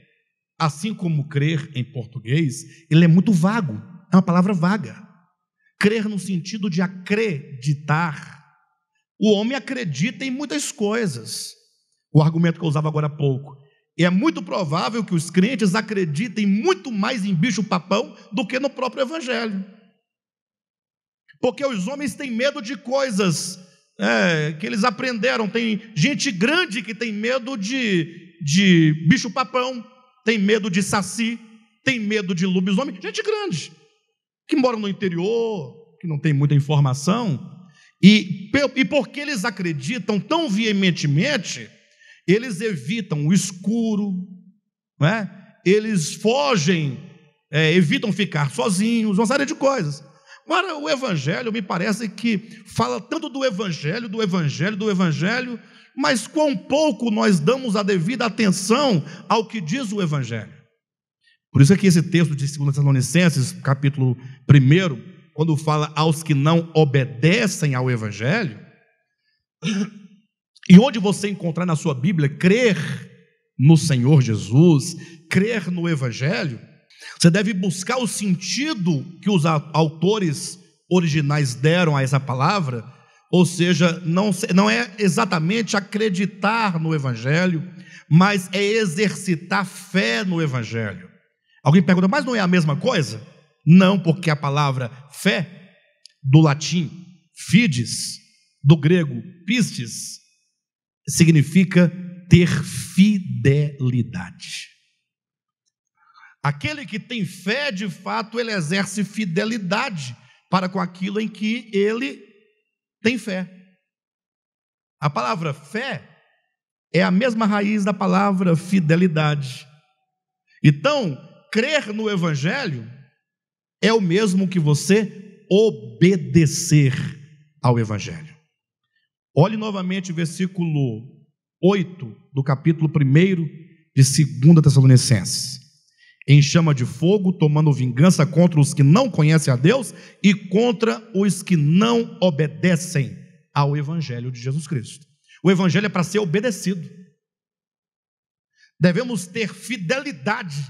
assim como crer em português, ele é muito vago, é uma palavra vaga. Crer no sentido de acreditar. O homem acredita em muitas coisas. O argumento que eu usava agora há pouco. E é muito provável que os crentes acreditem muito mais em bicho-papão do que no próprio Evangelho. Porque os homens têm medo de coisas que eles aprenderam. Tem gente grande que tem medo de bicho-papão, tem medo de saci, tem medo de lobisomem. Gente grande, que mora no interior, que não tem muita informação. E porque eles acreditam tão veementemente, eles evitam o escuro, né? Eles fogem, evitam ficar sozinhos, uma série de coisas. Agora, o Evangelho, me parece que fala tanto do Evangelho, mas quão pouco nós damos a devida atenção ao que diz o Evangelho. Por isso que esse texto de 2 Tessalonicenses, capítulo 1, quando fala aos que não obedecem ao Evangelho, e onde você encontrar na sua Bíblia crer no Senhor Jesus, crer no Evangelho, você deve buscar o sentido que os autores originais deram a essa palavra, ou seja, não é exatamente acreditar no Evangelho, mas é exercitar fé no Evangelho. Alguém pergunta, mas não é a mesma coisa? Não, porque a palavra fé, do latim fides, do grego pistes, significa ter fidelidade. Aquele que tem fé, de fato, ele exerce fidelidade para com aquilo em que ele tem fé. A palavra fé é a mesma raiz da palavra fidelidade. Então, crer no Evangelho é o mesmo que você obedecer ao Evangelho. Olhe novamente o versículo 8 do capítulo 1 de 2 Tessalonicenses. Em chama de fogo, tomando vingança contra os que não conhecem a Deus e contra os que não obedecem ao Evangelho de Jesus Cristo. O Evangelho é para ser obedecido. Devemos ter fidelidade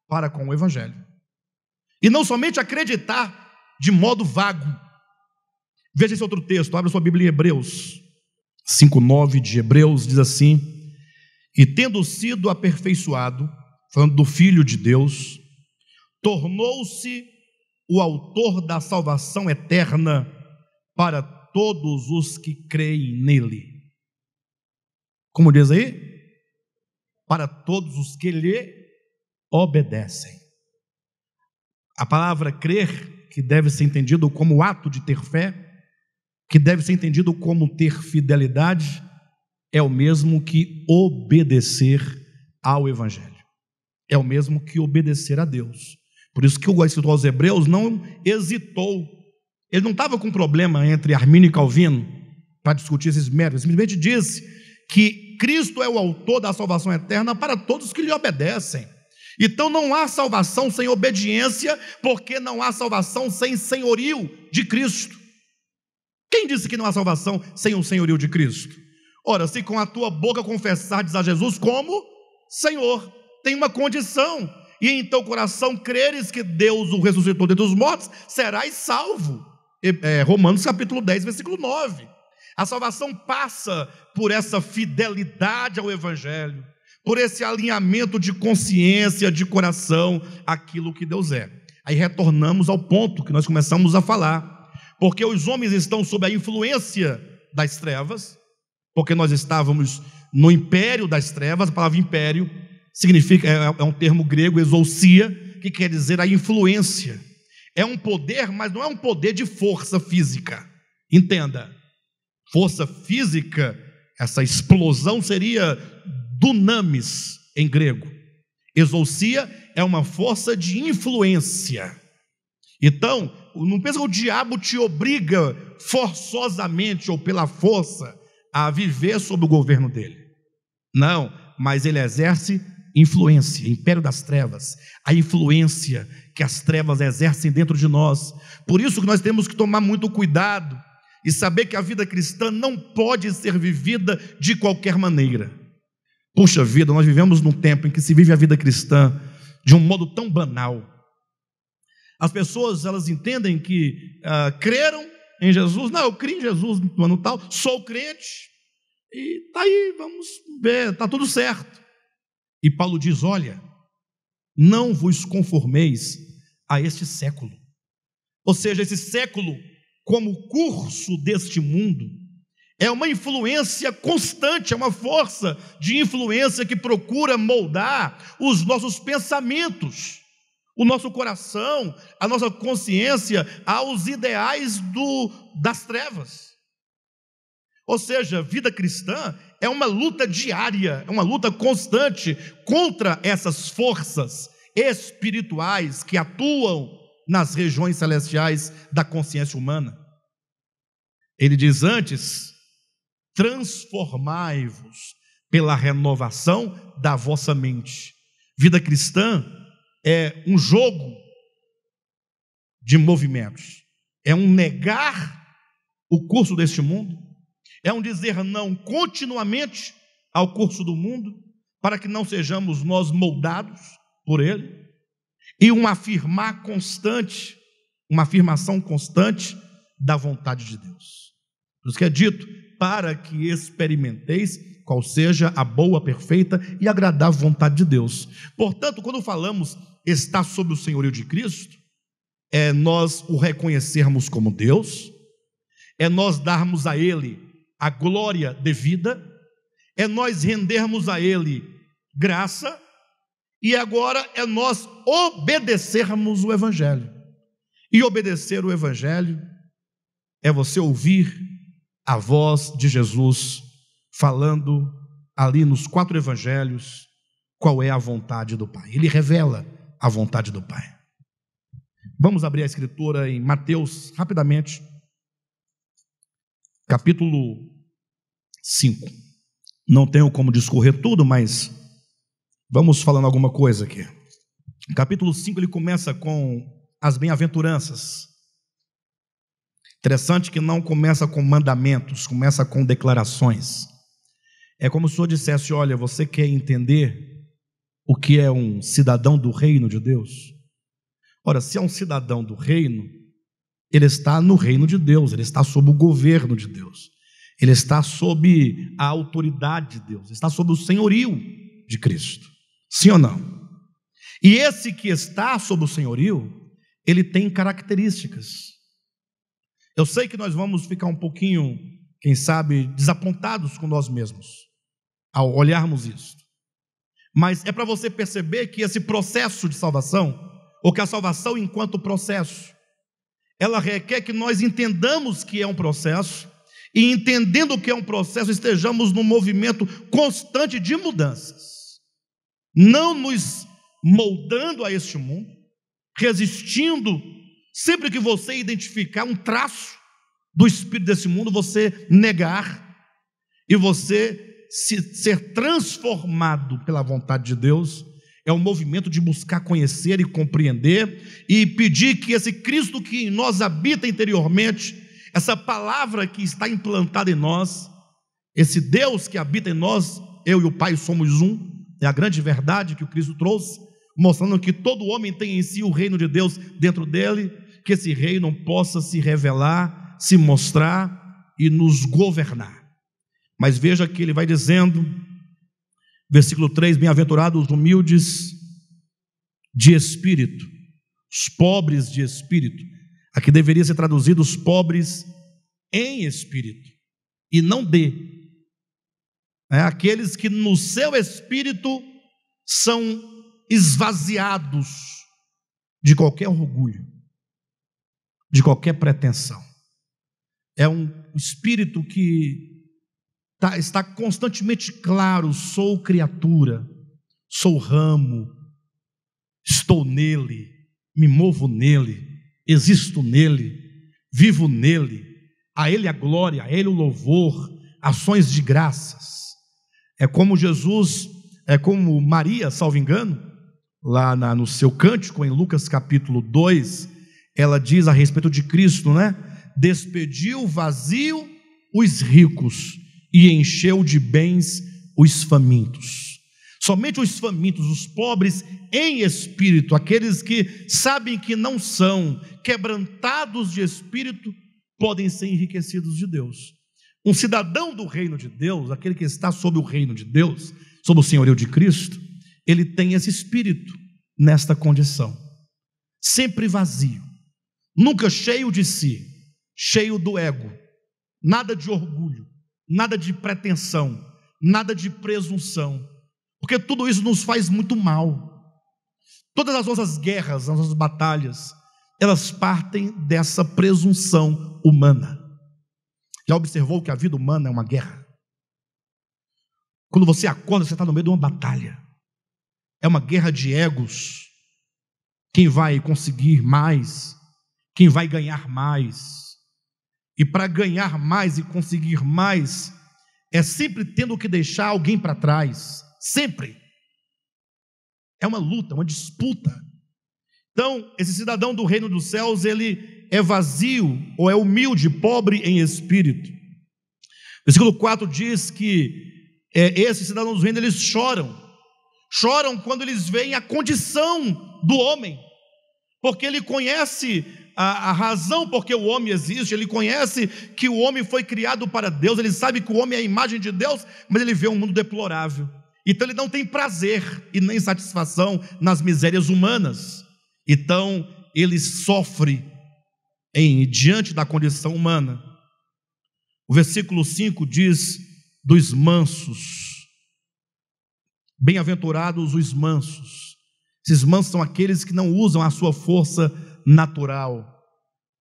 para com o Evangelho. E não somente acreditar de modo vago. Veja esse outro texto, abra sua Bíblia em Hebreus 5:9 de Hebreus, diz assim: e tendo sido aperfeiçoado, falando do Filho de Deus, tornou-se o autor da salvação eterna para todos os que creem nele. Como diz aí? Para todos os que lhe obedecem. A palavra crer, que deve ser entendido como o ato de ter fé, que deve ser entendido como ter fidelidade, é o mesmo que obedecer ao Evangelho. É o mesmo que obedecer a Deus. Por isso que o escritor aos Hebreus não hesitou. Ele não estava com problema entre Armínio e Calvino para discutir esses méritos. Ele simplesmente disse que Cristo é o autor da salvação eterna para todos que lhe obedecem. Então não há salvação sem obediência, porque não há salvação sem senhorio de Cristo. Quem disse que não há salvação sem o senhorio de Cristo? Ora, se com a tua boca confessares a Jesus como Senhor, tem uma condição, e em teu coração creres que Deus o ressuscitou dentre os mortos, serás salvo. Romanos capítulo 10, versículo 9. A salvação passa por essa fidelidade ao Evangelho, por esse alinhamento de consciência, de coração, aquilo que Deus é. Aí retornamos ao ponto que nós começamos a falar, porque os homens estão sob a influência das trevas, porque nós estávamos no império das trevas. A palavra império significa, é um termo grego, exousia, que quer dizer a influência. É um poder, mas não é um poder de força física. Entenda, força física, essa explosão seria dunamis em grego. Exousia é uma força de influência. Então, não pensa que o diabo te obriga forçosamente ou pela força a viver sob o governo dele. Não, mas ele exerce influência, império das trevas, a influência que as trevas exercem dentro de nós. Por isso que nós temos que tomar muito cuidado e saber que a vida cristã não pode ser vivida de qualquer maneira. Puxa vida, nós vivemos num tempo em que se vive a vida cristã de um modo tão banal. As pessoas, elas entendem que creram em Jesus. Não, eu creio em Jesus no ano tal, sou crente, e está aí, vamos ver, está tudo certo. E Paulo diz, olha, não vos conformeis a este século. Ou seja, esse século, como curso deste mundo, é uma influência constante, é uma força de influência que procura moldar os nossos pensamentos, o nosso coração, a nossa consciência aos ideais das trevas. Ou seja, vida cristã é uma luta diária, é uma luta constante contra essas forças espirituais que atuam nas regiões celestiais da consciência humana. Ele diz antes, transformai-vos pela renovação da vossa mente. Vida cristã é um jogo de movimentos, é um negar o curso deste mundo, é um dizer não continuamente ao curso do mundo, para que não sejamos nós moldados por ele, e um afirmar constante, uma afirmação constante da vontade de Deus. Por isso que é dito, para que experimenteis qual seja a boa, perfeita e agradável vontade de Deus. Portanto, quando falamos estar sob o senhorio de Cristo, é nós o reconhecermos como Deus, é nós darmos a Ele a glória devida, é nós rendermos a Ele graça, e agora é nós obedecermos o Evangelho. E obedecer o Evangelho é você ouvir a voz de Jesus falando ali nos 4 Evangelhos qual é a vontade do Pai. Ele revela a vontade do Pai. Vamos abrir a Escritura em Mateus, rapidamente, capítulo 5. Não tenho como discorrer tudo, mas vamos falando alguma coisa aqui. Capítulo 5, ele começa com as bem-aventuranças. Interessante que não começa com mandamentos, começa com declarações. É como se o Senhor dissesse: olha, você quer entender o que é um cidadão do reino de Deus? Ora, se é um cidadão do reino, ele está no reino de Deus, ele está sob o governo de Deus, ele está sob a autoridade de Deus, está sob o senhorio de Cristo. Sim ou não? E esse que está sob o senhorio, ele tem características. Eu sei que nós vamos ficar um pouquinho, quem sabe, desapontados com nós mesmos ao olharmos isso, mas é para você perceber que esse processo de salvação, ou que a salvação enquanto processo, ela requer que nós entendamos que é um processo, e entendendo que é um processo, estejamos num movimento constante de mudanças, não nos moldando a este mundo, resistindo. Sempre que você identificar um traço do espírito desse mundo, você negar e você ser transformado pela vontade de Deus. É um movimento de buscar conhecer e compreender e pedir que esse Cristo que em nós habita interiormente, essa palavra que está implantada em nós, esse Deus que habita em nós, eu e o Pai somos um, é a grande verdade que o Cristo trouxe, mostrando que todo homem tem em si o reino de Deus dentro dele, que esse reino possa se revelar, se mostrar e nos governar. Mas veja que ele vai dizendo, versículo 3, bem-aventurados os humildes de espírito, os pobres de espírito. Aqui deveria ser traduzido os pobres em espírito, e não de. Aqueles que no seu espírito são esvaziados de qualquer orgulho, de qualquer pretensão. É um espírito que está constantemente claro: sou criatura, sou ramo, estou nele, me movo nele, existo nele, vivo nele, a ele a glória, a ele o louvor, ações de graças. É como Jesus, é como Maria, salvo engano, lá no seu cântico em Lucas capítulo 2, ela diz a respeito de Cristo, né? Despediu vazio os ricos e encheu de bens os famintos. Somente os famintos, os pobres em espírito, aqueles que sabem que não são quebrantados de espírito, podem ser enriquecidos de Deus. Um cidadão do reino de Deus, aquele que está sob o reino de Deus, sob o senhorio de Cristo, ele tem esse espírito nesta condição, sempre vazio, nunca cheio de si, cheio do ego, nada de orgulho, nada de pretensão, nada de presunção, porque tudo isso nos faz muito mal. Todas as nossas guerras, as nossas batalhas, elas partem dessa presunção humana. Já observou que a vida humana é uma guerra? Quando você acorda, você está no meio de uma batalha. É uma guerra de egos. Quem vai conseguir mais? Quem vai ganhar mais? E para ganhar mais e conseguir mais, é sempre tendo que deixar alguém para trás. Sempre. É uma luta, uma disputa Então, esse cidadão do reino dos céus, ele é vazio, ou é humilde, pobre em espírito. Versículo 4 diz que esses cidadãos do reino, eles choram quando eles veem a condição do homem, porque ele conhece a razão porque o homem existe, ele conhece que o homem foi criado para Deus, ele sabe que o homem é a imagem de Deus, mas ele vê um mundo deplorável, então ele não tem prazer e nem satisfação nas misérias humanas, então ele sofre diante da condição humana. O versículo 5 diz dos mansos: bem-aventurados os mansos. Esses mansos são aqueles que não usam a sua força natural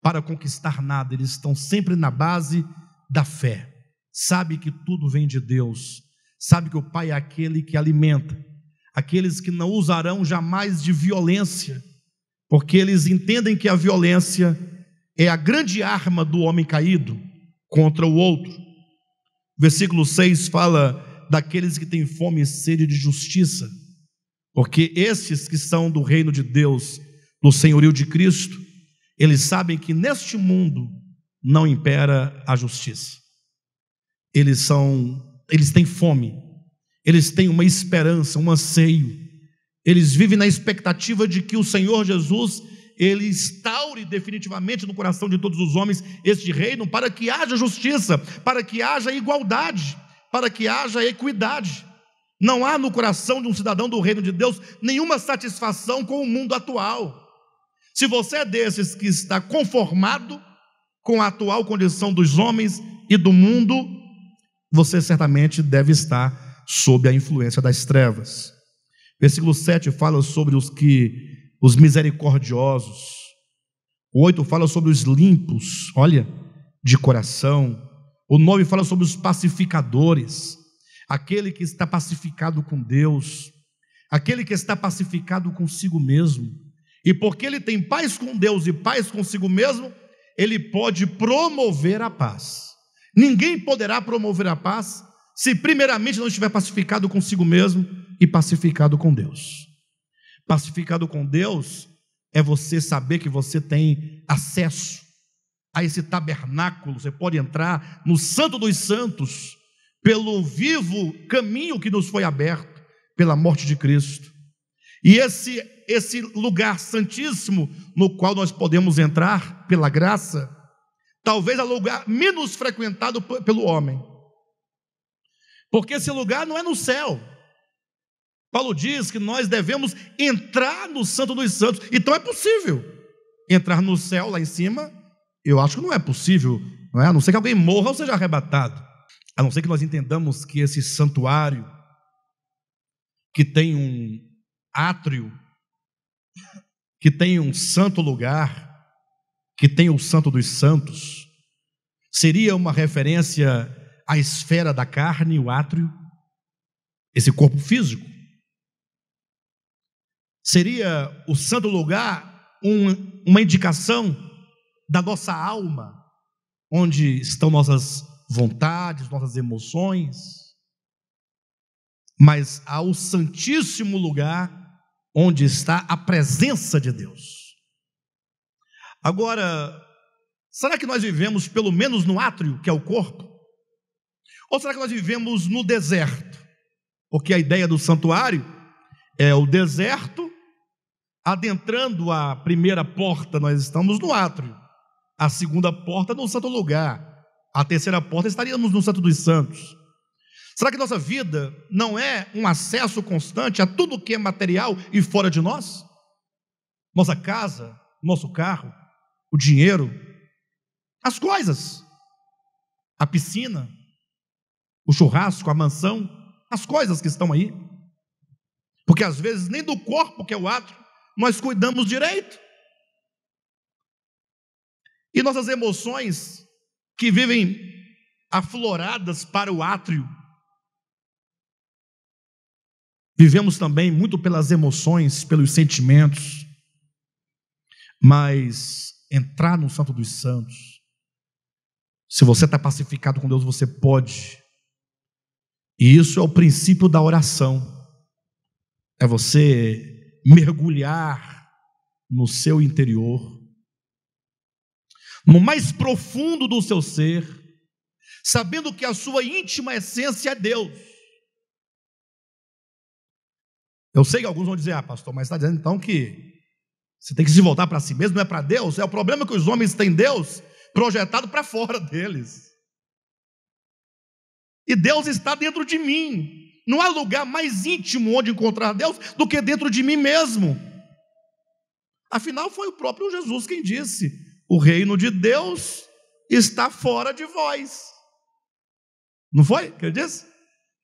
para conquistar nada, eles estão sempre na base da fé, sabe que tudo vem de Deus, sabe que o Pai é aquele que alimenta, aqueles que não usarão jamais de violência, porque eles entendem que a violência é a grande arma do homem caído contra o outro. Versículo 6 fala daqueles que têm fome e sede de justiça, porque estes que são do reino de Deus, do senhorio de Cristo, eles sabem que neste mundo não impera a justiça. Eles têm fome, eles têm uma esperança, um anseio, eles vivem na expectativa de que o Senhor Jesus, ele instaure definitivamente no coração de todos os homens este reino, para que haja justiça, para que haja igualdade, para que haja equidade. Não há no coração de um cidadão do reino de Deus nenhuma satisfação com o mundo atual. Se você é desses que está conformado com a atual condição dos homens e do mundo, você certamente deve estar sob a influência das trevas. Versículo 7 fala sobre os misericordiosos. O 8 fala sobre os limpos, olha, de coração. O 9 fala sobre os pacificadores, aquele que está pacificado com Deus, aquele que está pacificado consigo mesmo. E porque ele tem paz com Deus e paz consigo mesmo, ele pode promover a paz. Ninguém poderá promover a paz se primeiramente não estiver pacificado consigo mesmo e pacificado com Deus. Pacificado com Deus é você saber que você tem acesso a esse tabernáculo, você pode entrar no Santo dos Santos, pelo vivo caminho que nos foi aberto, pela morte de Cristo. E esse lugar santíssimo, no qual nós podemos entrar pela graça, talvez é o lugar menos frequentado pelo homem, porque esse lugar não é no céu. Paulo diz que nós devemos entrar no Santo dos Santos, então é possível entrar no céu lá em cima. Eu acho que não é possível, não é? A não ser que alguém morra ou seja arrebatado, a não ser que nós entendamos que esse santuário, que tem um átrio, que tem um santo lugar, que tem o Santo dos Santos, seria uma referência à esfera da carne, o átrio, esse corpo físico. Seria o santo lugar uma indicação da nossa alma, onde estão nossas vontades, nossas emoções, mas há o santíssimo lugar onde está a presença de Deus. Agora, será que nós vivemos pelo menos no átrio, que é o corpo? Ou será que nós vivemos no deserto? Porque a ideia do santuário é o deserto, adentrando a primeira porta nós estamos no átrio, a segunda porta no santo lugar, a terceira porta estaríamos no Santo dos Santos. Será que nossa vida não é um acesso constante a tudo que é material e fora de nós? Nossa casa, nosso carro, o dinheiro, as coisas, a piscina, o churrasco, a mansão, as coisas que estão aí. Porque às vezes nem do corpo, que é o átrio, nós cuidamos direito. E nossas emoções que vivem afloradas para o átrio, vivemos também muito pelas emoções, pelos sentimentos, mas entrar no Santo dos Santos, se você está pacificado com Deus, você pode, e isso é o princípio da oração, é você mergulhar no seu interior, no mais profundo do seu ser, sabendo que a sua íntima essência é Deus. Eu sei que alguns vão dizer, pastor, mas está dizendo então que você tem que se voltar para si mesmo, não é para Deus? É o problema que os homens têm Deus projetado para fora deles. E Deus está dentro de mim. Não há lugar mais íntimo onde encontrar Deus do que dentro de mim mesmo. Afinal, foi o próprio Jesus quem disse: o reino de Deus está fora de vós. Não foi que ele disse?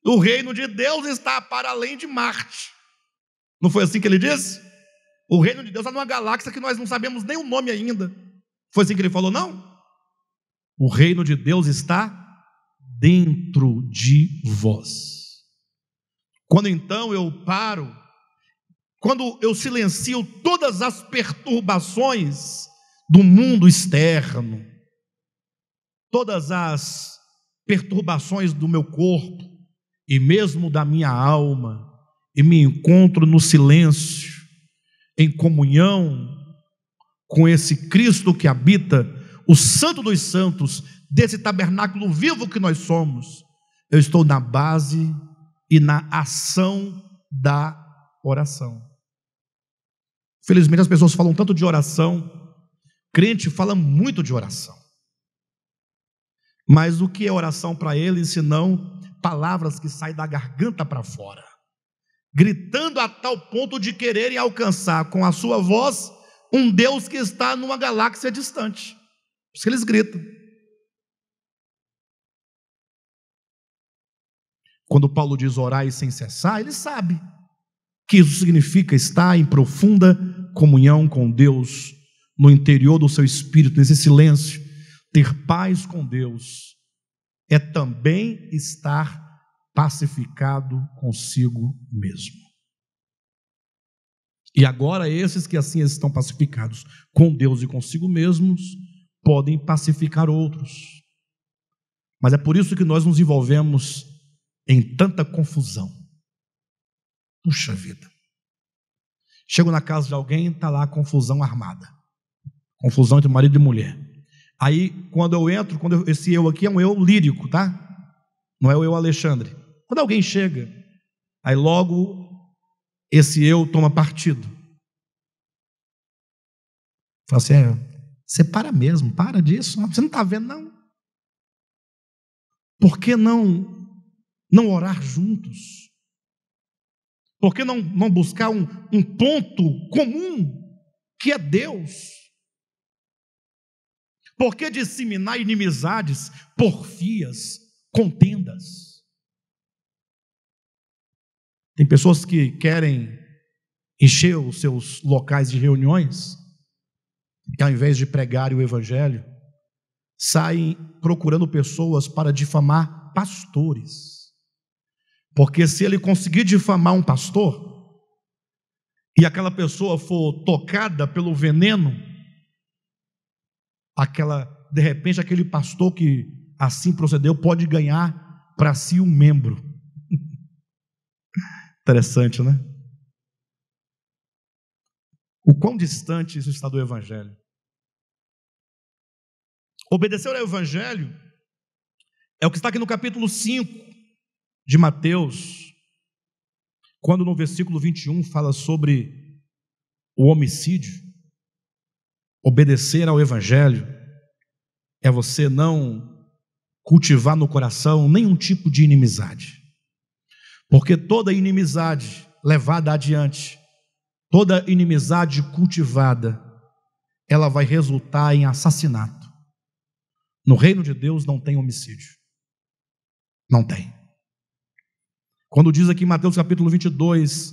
O reino de Deus está para além de Marte. Não foi assim que ele disse? O reino de Deus está numa galáxia que nós não sabemos nem o nome ainda. Foi assim que ele falou, não? O reino de Deus está dentro de vós. Quando então eu paro, quando eu silencio todas as perturbações do mundo externo, todas as perturbações do meu corpo e mesmo da minha alma, e me encontro no silêncio, em comunhão com esse Cristo que habita o Santo dos Santos, desse tabernáculo vivo que nós somos, eu estou na base e na ação da oração. Felizmente as pessoas falam tanto de oração, crente fala muito de oração, mas o que é oração para eles, senão palavras que saem da garganta para fora, gritando a tal ponto de quererem alcançar com a sua voz um Deus que está numa galáxia distante. Por isso que eles gritam. Quando Paulo diz orai sem cessar, ele sabe que isso significa estar em profunda comunhão com Deus, no interior do seu espírito, nesse silêncio. Ter paz com Deus é também estar pacificado consigo mesmo. E agora esses que assim estão pacificados com Deus e consigo mesmos, podem pacificar outros. Mas é por isso que nós nos envolvemos em tanta confusão. Puxa vida. Chego na casa de alguém, está lá a confusão armada. Confusão entre marido e mulher. Aí, quando eu entro, esse eu aqui é um eu lírico, tá? Não é o eu Alexandre. Quando alguém chega, aí logo esse eu toma partido. Fala assim, você para mesmo, para disso, você não está vendo não. Por que não orar juntos? Por que não buscar um ponto comum, que é Deus? Por que disseminar inimizades, porfias, contendas? Tem pessoas que querem encher os seus locais de reuniões, que ao invés de pregarem o evangelho, saem procurando pessoas para difamar pastores. Porque se ele conseguir difamar um pastor, e aquela pessoa for tocada pelo veneno, de repente aquele pastor que assim procedeu pode ganhar para si um membro. Interessante, né? O quão distante isso está do evangelho. Obedecer ao evangelho é o que está aqui no capítulo 5 de Mateus, quando no versículo 21 fala sobre o homicídio. Obedecer ao evangelho é você não cultivar no coração nenhum tipo de inimizade. Porque toda inimizade levada adiante, toda inimizade cultivada, ela vai resultar em assassinato. No reino de Deus não tem homicídio. Não tem. Quando diz aqui em Mateus capítulo 22,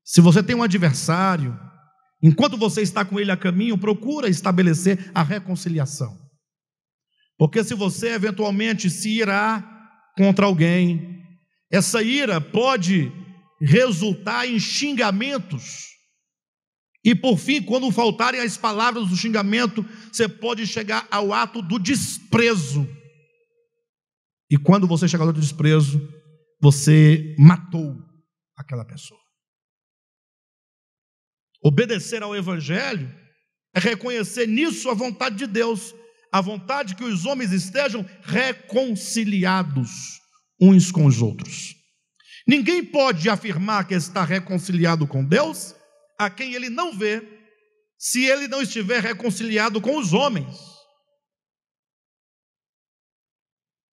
se você tem um adversário, enquanto você está com ele a caminho, procura estabelecer a reconciliação. Porque se você eventualmente se irá contra alguém, essa ira pode resultar em xingamentos, e por fim, quando faltarem as palavras do xingamento, você pode chegar ao ato do desprezo, e quando você chegar ao ato do desprezo, você matou aquela pessoa. Obedecer ao Evangelho é reconhecer nisso a vontade de Deus, a vontade que os homens estejam reconciliados uns com os outros. Ninguém pode afirmar que está reconciliado com Deus a quem ele não vê, se ele não estiver reconciliado com os homens.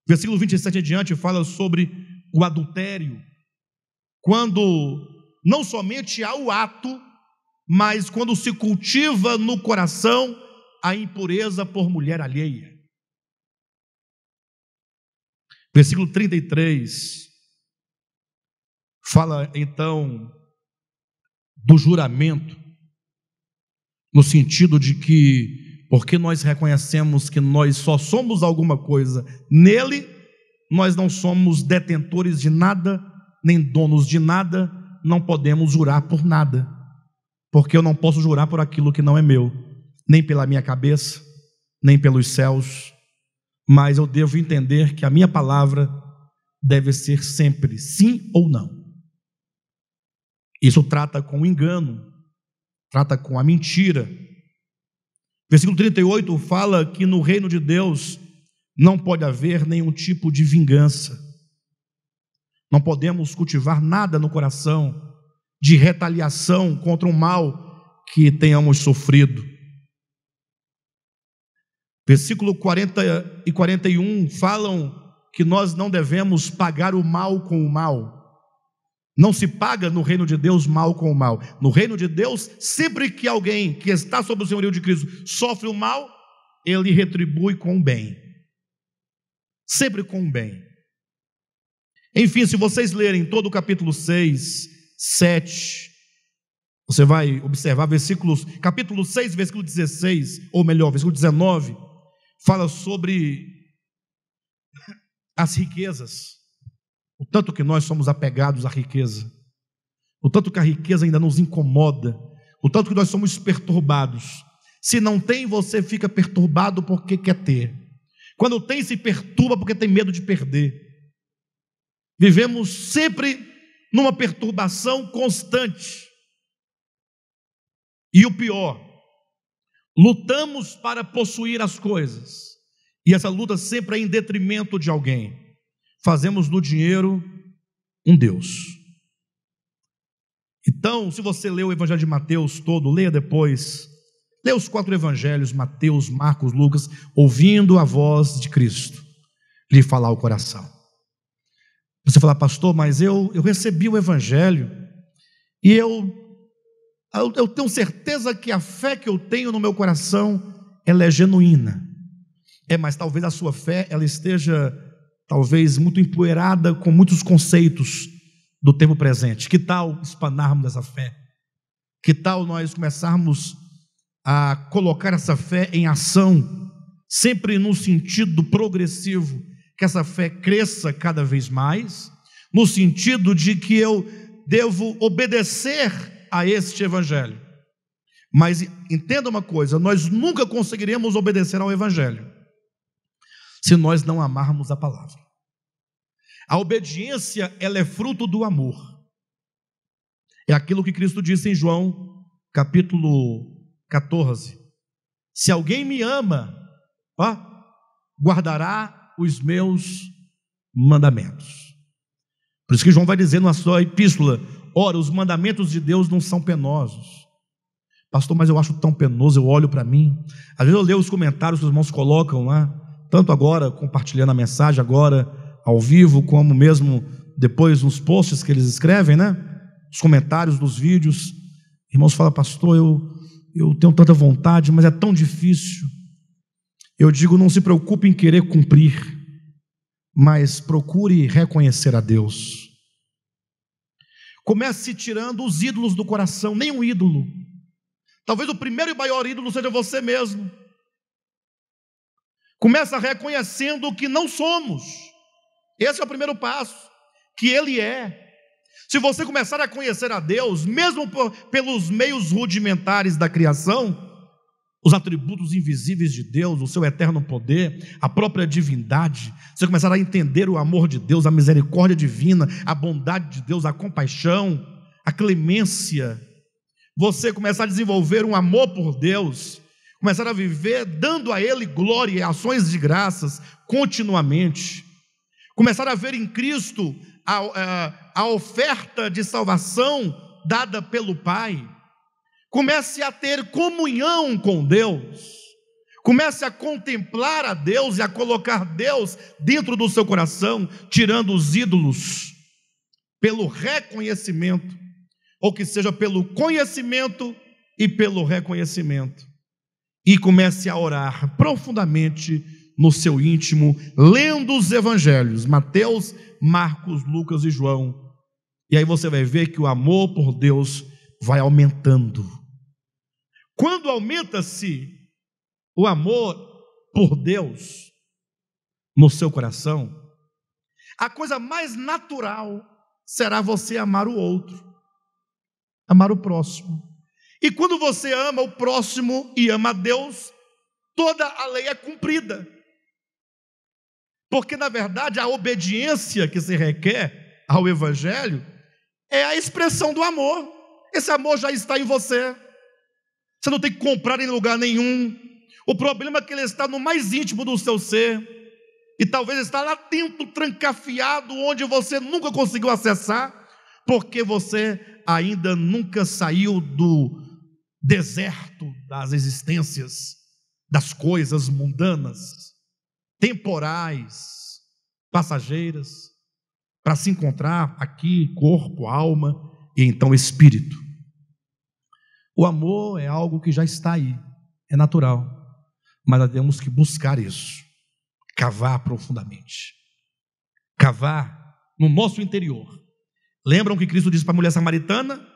Versículo 27 em diante fala sobre o adultério, quando não somente há o ato, mas quando se cultiva no coração a impureza por mulher alheia. Versículo 33 fala então do juramento, no sentido de que, porque nós reconhecemos que nós só somos alguma coisa nele, nós não somos detentores de nada, nem donos de nada, não podemos jurar por nada, porque eu não posso jurar por aquilo que não é meu, nem pela minha cabeça, nem pelos céus, mas eu devo entender que a minha palavra deve ser sempre sim ou não. Isso trata com o engano, trata com a mentira. Versículo 38 fala que no reino de Deus não pode haver nenhum tipo de vingança. Não podemos cultivar nada no coração de retaliação contra um mal que tenhamos sofrido. Versículo 40 e 41 falam que nós não devemos pagar o mal com o mal. Não se paga no reino de Deus mal com o mal. No reino de Deus, sempre que alguém que está sob o senhorio de Cristo sofre o mal, ele retribui com o bem. Sempre com o bem. Enfim, se vocês lerem todo o capítulo 6, 7, você vai observar capítulo 6, versículo 16, ou melhor, versículo 19, fala sobre as riquezas. O tanto que nós somos apegados à riqueza, o tanto que a riqueza ainda nos incomoda, o tanto que nós somos perturbados. Se não tem, você fica perturbado porque quer ter. Quando tem, se perturba porque tem medo de perder. Vivemos sempre numa perturbação constante. E o pior, lutamos para possuir as coisas, e essa luta sempre é em detrimento de alguém. Fazemos do dinheiro um Deus. Então, se você lê o Evangelho de Mateus todo, leia depois, leia os 4 evangelhos, Mateus, Marcos, Lucas, ouvindo a voz de Cristo lhe falar ao coração. Você fala, pastor, mas eu recebi o Evangelho e eu tenho certeza que a fé que eu tenho no meu coração, ela é genuína. Mas talvez a sua fé, ela esteja talvez muito empoeirada com muitos conceitos do tempo presente. Que tal espanarmos essa fé? Que tal nós começarmos a colocar essa fé em ação, sempre no sentido progressivo, que essa fé cresça cada vez mais, no sentido de que eu devo obedecer a este Evangelho. Mas entenda uma coisa, nós nunca conseguiremos obedecer ao Evangelho se nós não amarmos a palavra. A obediência, ela é fruto do amor. É aquilo que Cristo disse em João, capítulo 14. Se alguém me ama, guardará os meus mandamentos. Por isso que João vai dizer na sua epístola, ora, os mandamentos de Deus não são penosos. Pastor, mas eu acho tão penoso, eu olho para mim. Às vezes eu leio os comentários que os irmãos colocam lá, tanto agora compartilhando a mensagem, agora ao vivo, como mesmo depois nos posts que eles escrevem, né? Os comentários dos vídeos. Irmãos falam, pastor, eu tenho tanta vontade, mas é tão difícil. Eu digo, não se preocupe em querer cumprir, mas procure reconhecer a Deus. Comece tirando os ídolos do coração, nenhum ídolo. Talvez o primeiro e maior ídolo seja você mesmo. Começa reconhecendo que não somos. Esse é o primeiro passo, que Ele é. Se você começar a conhecer a Deus, mesmo pelos meios rudimentares da criação, os atributos invisíveis de Deus, o seu eterno poder, a própria divindade, você começar a entender o amor de Deus, a misericórdia divina, a bondade de Deus, a compaixão, a clemência, você começar a desenvolver um amor por Deus, começar a viver dando a Ele glória e ações de graças continuamente, começar a ver em Cristo a oferta de salvação dada pelo Pai, comece a ter comunhão com Deus, comece a contemplar a Deus e a colocar Deus dentro do seu coração, tirando os ídolos, pelo reconhecimento, ou que seja pelo conhecimento e pelo reconhecimento, e comece a orar profundamente no seu íntimo, lendo os evangelhos, Mateus, Marcos, Lucas e João, e aí você vai ver que o amor por Deus vai aumentando. Quando aumenta-se o amor por Deus no seu coração, a coisa mais natural será você amar o outro, amar o próximo. E quando você ama o próximo e ama a Deus, toda a lei é cumprida. Porque na verdade a obediência que se requer ao Evangelho é a expressão do amor. Esse amor já está em você. Você não tem que comprar em lugar nenhum. O problema é que ele está no mais íntimo do seu ser, e talvez está lá dentro, trancafiado, onde você nunca conseguiu acessar, porque você ainda nunca saiu do deserto das existências, das coisas mundanas, temporais, passageiras, para se encontrar aqui, corpo, alma e então espírito. O amor é algo que já está aí, é natural, mas nós temos que buscar isso, cavar profundamente, cavar no nosso interior. Lembram que Cristo disse para a mulher samaritana?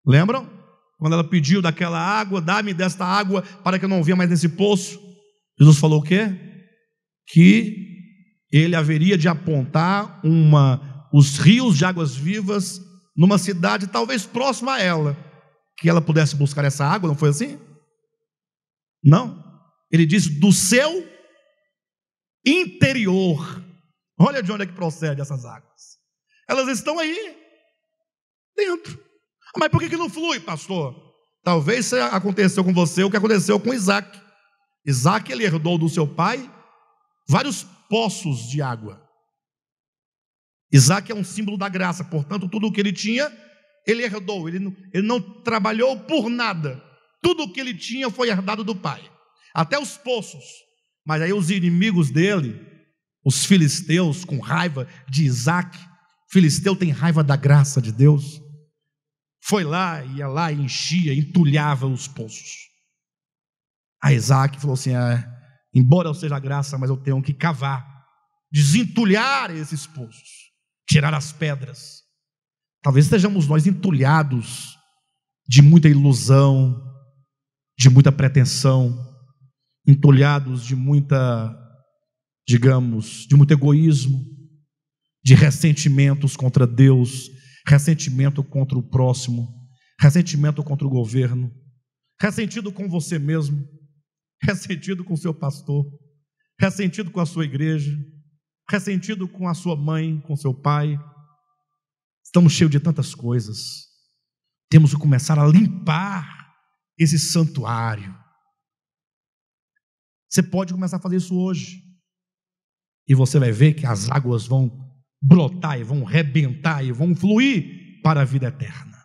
Lembram? Quando ela pediu daquela água, dá-me desta água para que eu não venha mais nesse poço. Jesus falou o quê? Que ele haveria de apontar os rios de águas vivas numa cidade talvez próxima a ela, que ela pudesse buscar essa água, não foi assim? Não, ele disse do seu interior. Olha de onde é que procede essas águas. Elas estão aí, dentro. Mas por que não flui, pastor? Talvez aconteceu com você o que aconteceu com Isaac. Isaac, ele herdou do seu pai vários poços de água. Isaac é um símbolo da graça, portanto tudo o que ele tinha, ele herdou, ele não trabalhou por nada, tudo o que ele tinha foi herdado do pai, até os poços. Mas aí os inimigos dele, os filisteus, com raiva de Isaac, filisteu tem raiva da graça de Deus, foi lá, ia lá, enchia, entulhava os poços. Aí Isaac falou assim, embora eu seja graça, mas eu tenho que cavar, desentulhar esses poços, tirar as pedras. Talvez estejamos nós entulhados de muita ilusão, de muita pretensão, entulhados de muita, digamos, de muito egoísmo, de ressentimentos contra Deus, ressentimento contra o próximo, ressentimento contra o governo, ressentido com você mesmo, ressentido com o seu pastor, ressentido com a sua igreja, ressentido com a sua mãe, com seu pai. Estamos cheios de tantas coisas. Temos que começar a limpar esse santuário. Você pode começar a fazer isso hoje, e você vai ver que as águas vão brotar e vão rebentar e vão fluir para a vida eterna.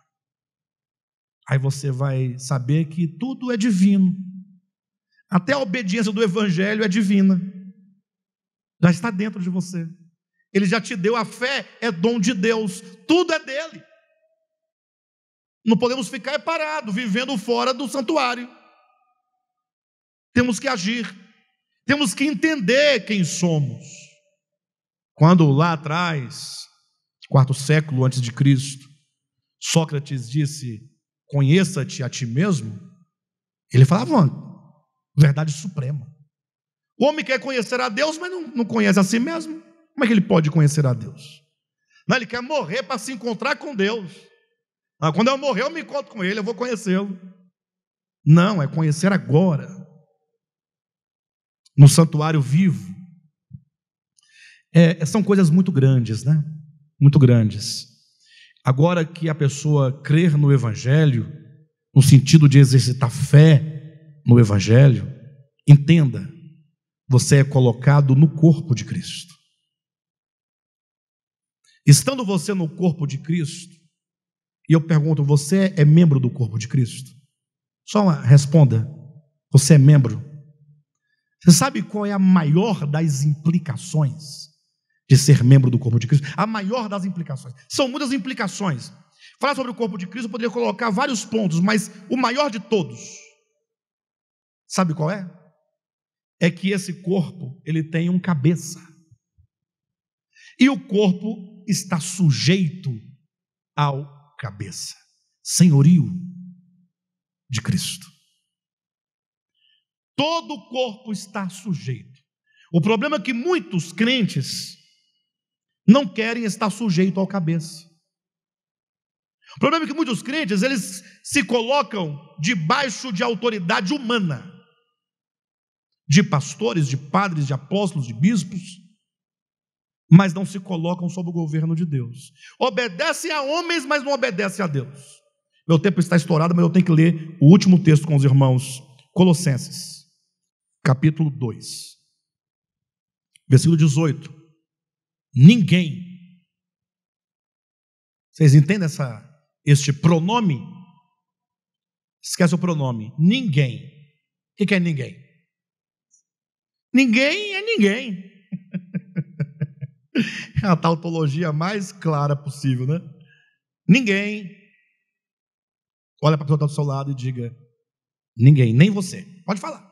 Aí você vai saber que tudo é divino, até a obediência do evangelho é divina, já está dentro de você. Ele já te deu, a fé é dom de Deus, tudo é dele. Não podemos ficar parados, vivendo fora do santuário. Temos que agir, temos que entender quem somos. Quando lá atrás, quarto século antes de Cristo, Sócrates disse, conheça-te a ti mesmo, ele falava uma verdade suprema. O homem quer conhecer a Deus, mas não conhece a si mesmo. Como é que ele pode conhecer a Deus? Não, ele quer morrer para se encontrar com Deus. Quando eu morrer, eu me encontro com ele, eu vou conhecê-lo. Não, é conhecer agora, no santuário vivo. São coisas muito grandes, né? Muito grandes. Agora que a pessoa crer no Evangelho, no sentido de exercitar fé no Evangelho, entenda, você é colocado no corpo de Cristo. Estando você no corpo de Cristo, e eu pergunto, você é membro do corpo de Cristo? Responda, você é membro. Você sabe qual é a maior das implicações de ser membro do corpo de Cristo? A maior das implicações. São muitas implicações. Falar sobre o corpo de Cristo, eu poderia colocar vários pontos, mas o maior de todos, sabe qual é? É que esse corpo, ele tem um cabeça. E o corpo está sujeito ao cabeça, senhorio de Cristo. Todo o corpo está sujeito. O problema é que muitos crentes não querem estar sujeito ao cabeça. O problema é que muitos crentes, eles se colocam debaixo de autoridade humana, de pastores, de padres, de apóstolos, de bispos, mas não se colocam sob o governo de Deus. Obedecem a homens, mas não obedecem a Deus. Meu tempo está estourado, mas eu tenho que ler o último texto com os irmãos. Colossenses, capítulo 2, versículo 18. Ninguém, vocês entendem este pronome? Esquece o pronome. Ninguém. O que é ninguém? Ninguém é ninguém. É a tautologia mais clara possível, né? Ninguém. Olha para a pessoa que está do seu lado e diga: ninguém, nem você. Pode falar.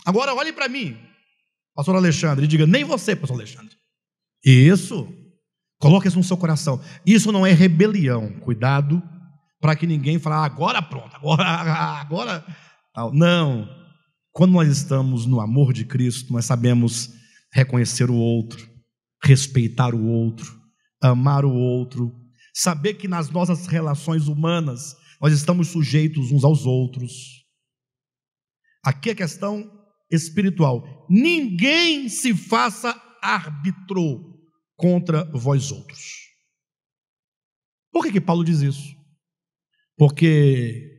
Agora olhe para mim, pastor Alexandre, e diga: nem você, pastor Alexandre. Isso. Coloque isso no seu coração. Isso não é rebelião. Cuidado para que ninguém fale: agora pronto, agora. Não. Quando nós estamos no amor de Cristo, nós sabemos reconhecer o outro, respeitar o outro, amar o outro, saber que nas nossas relações humanas nós estamos sujeitos uns aos outros. Aqui é questão espiritual. Ninguém se faça árbitro contra vós outros. Por que Paulo diz isso? Porque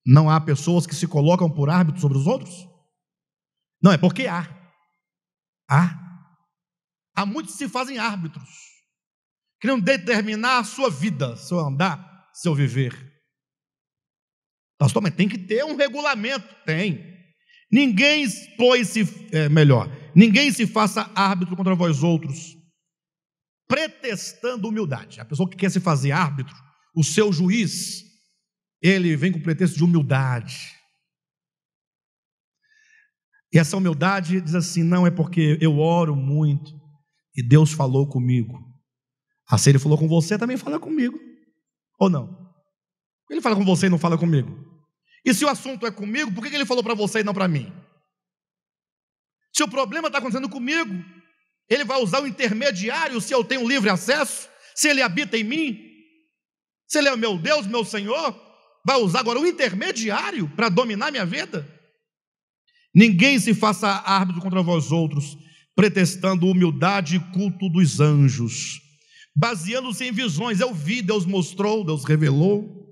não há pessoas que se colocam por árbitros sobre os outros? Não, é porque há. Há muitos que se fazem árbitros, querendo determinar a sua vida, seu andar, seu viver. Pastor, mas tem que ter um regulamento. Tem. Ninguém se faça árbitro contra vós outros, pretextando humildade. A pessoa que quer se fazer árbitro, o seu juiz, ele vem com pretexto de humildade. E essa humildade diz assim: não, é porque eu oro muito e Deus falou comigo. Se ele falou com você, também fala comigo. Ou não? Ele fala com você e não fala comigo. E se o assunto é comigo, por que ele falou para você e não para mim? Se o problema está acontecendo comigo, ele vai usar o intermediário se eu tenho livre acesso, se ele habita em mim, se ele é o meu Deus, meu Senhor, vai usar agora o intermediário para dominar minha vida? Ninguém se faça árbitro contra vós outros, pretextando humildade e culto dos anjos, baseando-se em visões. Eu vi, Deus mostrou, Deus revelou.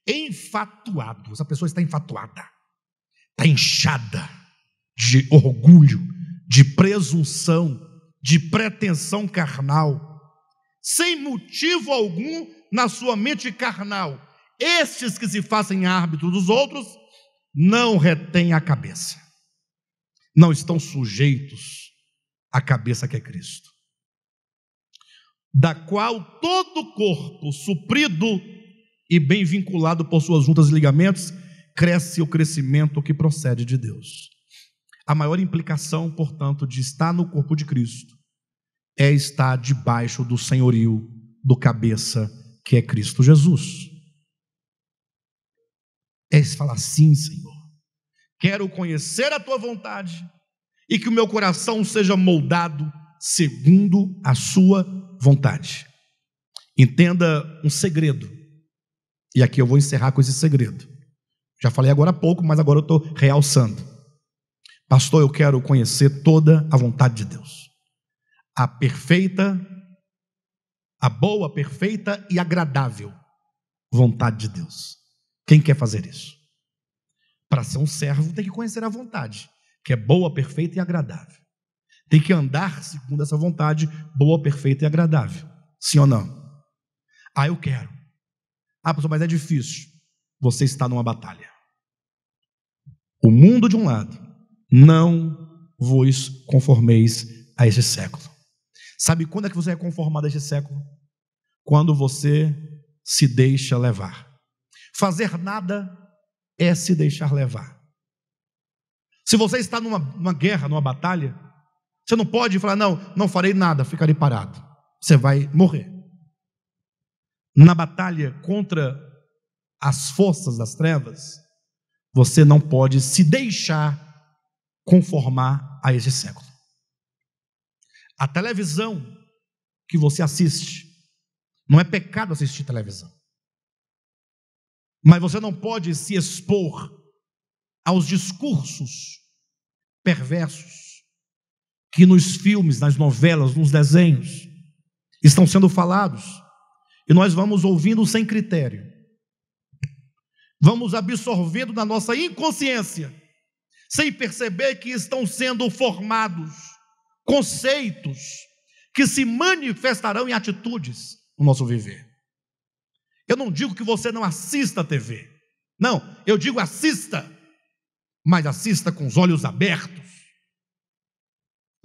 Enfatuado, essa pessoa está enfatuada, está inchada de orgulho, de presunção, de pretensão carnal, sem motivo algum na sua mente carnal. Estes que se fazem árbitros dos outros não retêm a cabeça, não estão sujeitos à cabeça que é Cristo, da qual todo o corpo, suprido e bem vinculado por suas juntas e ligamentos, cresce o crescimento que procede de Deus. A maior implicação, portanto, de estar no corpo de Cristo é estar debaixo do senhorio do cabeça que é Cristo Jesus. É falar: sim, Senhor, quero conhecer a tua vontade e que o meu coração seja moldado segundo a sua vontade. Entenda um segredo, e aqui eu vou encerrar com esse segredo. Já falei agora há pouco, mas agora eu estou realçando. Pastor, eu quero conhecer toda a vontade de Deus, a perfeita a boa, perfeita e agradável vontade de Deus. Quem quer fazer isso? Para ser um servo tem que conhecer a vontade, que é boa, perfeita e agradável. Tem que andar segundo essa vontade boa, perfeita e agradável. Sim ou não? Eu quero. Pastor, mas é difícil. Você está numa batalha. O mundo de um lado, não vos conformeis a este século. Sabe quando é que você é conformado a este século? Quando você se deixa levar. Fazer nada é se deixar levar. Se você está numa guerra, numa batalha, você não pode falar, não farei nada, ficarei parado. Você vai morrer. Na batalha contra as forças das trevas, você não pode se deixar conformar a este século. A televisão que você assiste, não é pecado assistir televisão, mas você não pode se expor aos discursos perversos que nos filmes, nas novelas, nos desenhos estão sendo falados, e nós vamos ouvindo sem critério, vamos absorvendo na nossa inconsciência, sem perceber que estão sendo formados conceitos que se manifestarão em atitudes no nosso viver. Eu não digo que você não assista a TV, não, eu digo assista, mas assista com os olhos abertos.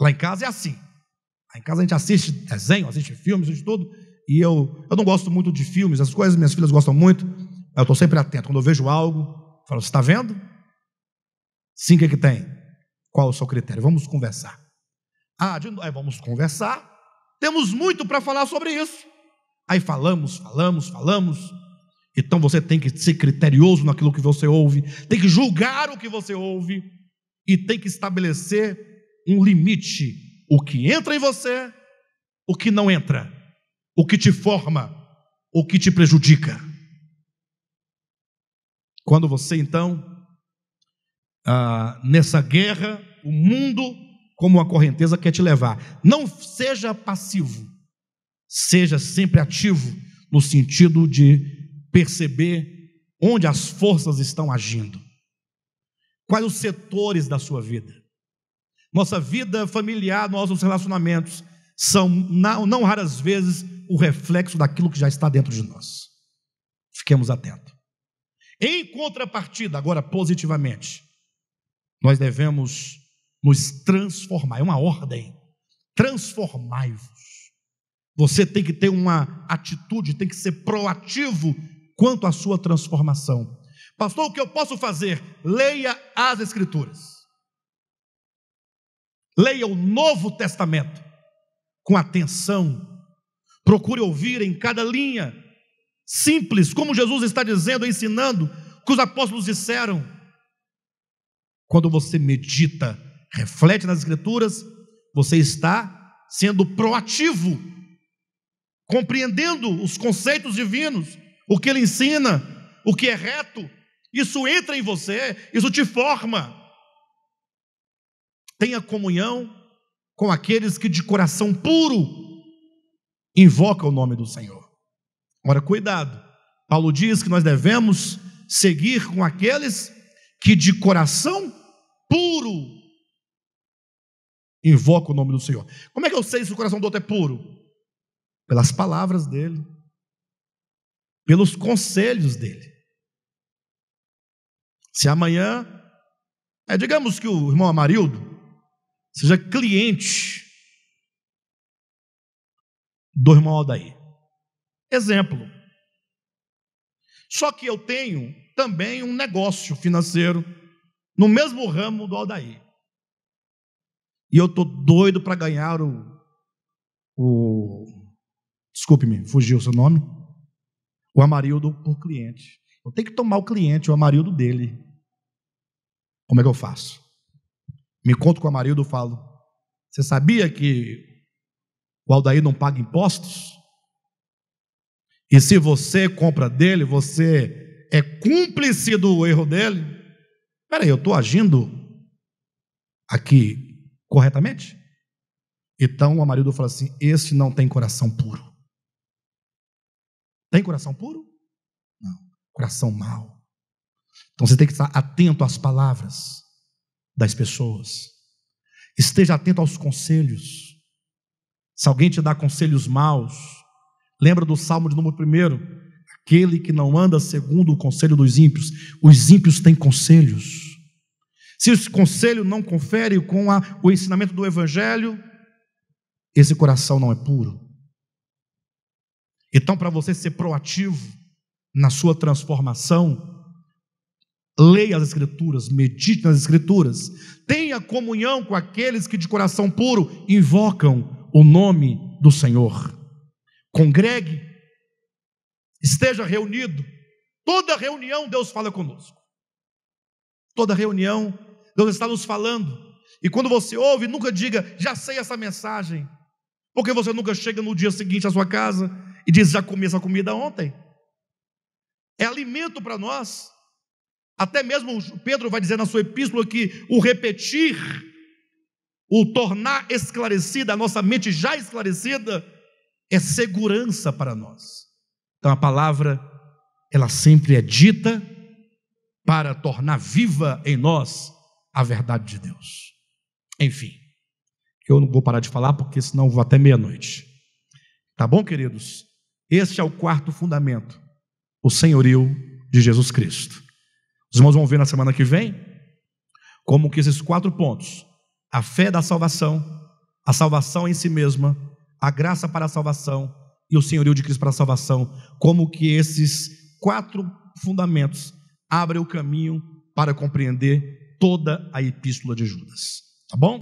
Lá em casa é assim. Lá em casa a gente assiste desenho, assiste filmes, assiste tudo. E eu não gosto muito de filmes, as coisas minhas filhas gostam muito. Eu estou sempre atento. Quando eu vejo algo, eu falo, você está vendo? Sim, o que tem? Qual é o seu critério? Vamos conversar. Vamos conversar. Temos muito para falar sobre isso. Aí falamos. Então você tem que ser criterioso naquilo que você ouve, tem que julgar o que você ouve e tem que estabelecer um limite. O que entra em você, o que não entra, o que te forma, o que te prejudica. Quando você então, nessa guerra, o mundo como uma correnteza quer te levar. Não seja passivo, seja sempre ativo no sentido de perceber onde as forças estão agindo. Quais os setores da sua vida? Nossa vida familiar, nossos relacionamentos são, não raras vezes, o reflexo daquilo que já está dentro de nós. Fiquemos atentos. Em contrapartida, agora positivamente, nós devemos nos transformar. É uma ordem. Transformai-vos. Você tem que ter uma atitude, tem que ser proativo quanto à sua transformação. Pastor, o que eu posso fazer? Leia as Escrituras. Leia o Novo Testamento com atenção. Procure ouvir em cada linha, simples, como Jesus está dizendo, ensinando, que os apóstolos disseram. Quando você medita, reflete nas Escrituras, você está sendo proativo, compreendendo os conceitos divinos, o que ele ensina, o que é reto. Isso entra em você, isso te forma. Tenha comunhão com aqueles que de coração puro invocam o nome do Senhor. Agora, cuidado. Paulo diz que nós devemos seguir com aqueles que de coração puro invocam o nome do Senhor. Como é que eu sei se o coração do outro é puro? Pelas palavras dele, pelos conselhos dele. Se amanhã, digamos que o irmão Amarildo seja cliente do irmão Aldair. Exemplo. Só que eu tenho também um negócio financeiro no mesmo ramo do Aldair. E eu estou doido para ganhar desculpe-me, fugiu o seu nome? O Amarildo por cliente. Eu tenho que tomar o cliente, o Amarildo dele. Como é que eu faço? Me encontro com o Amarildo e falo, você sabia que o Aldair não paga impostos? E se você compra dele, você é cúmplice do erro dele? Espera aí, eu estou agindo aqui corretamente? Então o Amarildo fala assim, esse não tem coração puro. Tem coração puro? Não. Coração mau. Então você tem que estar atento às palavras das pessoas. Esteja atento aos conselhos. Se alguém te dá conselhos maus, lembra do Salmo de número 1, aquele que não anda segundo o conselho dos ímpios. Os ímpios têm conselhos. Se esse conselho não confere com o ensinamento do Evangelho, esse coração não é puro. Então, para você ser proativo na sua transformação, leia as Escrituras, medite nas Escrituras, tenha comunhão com aqueles que de coração puro invocam o nome do Senhor. Congregue, esteja reunido. Toda reunião Deus fala conosco. Toda reunião Deus está nos falando. E quando você ouve, nunca diga, já sei essa mensagem, porque você nunca chega no dia seguinte à sua casa e diz, já comi essa comida ontem. É alimento para nós. Até mesmo Pedro vai dizer na sua epístola que o repetir, o tornar esclarecida, a nossa mente já esclarecida, é segurança para nós. Então a palavra, ela sempre é dita para tornar viva em nós a verdade de Deus. Enfim, eu não vou parar de falar, porque senão eu vou até meia-noite. Tá bom, queridos? Este é o quarto fundamento, o senhorio de Jesus Cristo. Os irmãos vão ver na semana que vem como que esses 4 pontos, a fé da salvação, a salvação em si mesma, a graça para a salvação e o senhorio de Cristo para a salvação, como que esses 4 fundamentos abrem o caminho para compreender toda a epístola de Judas. Tá bom?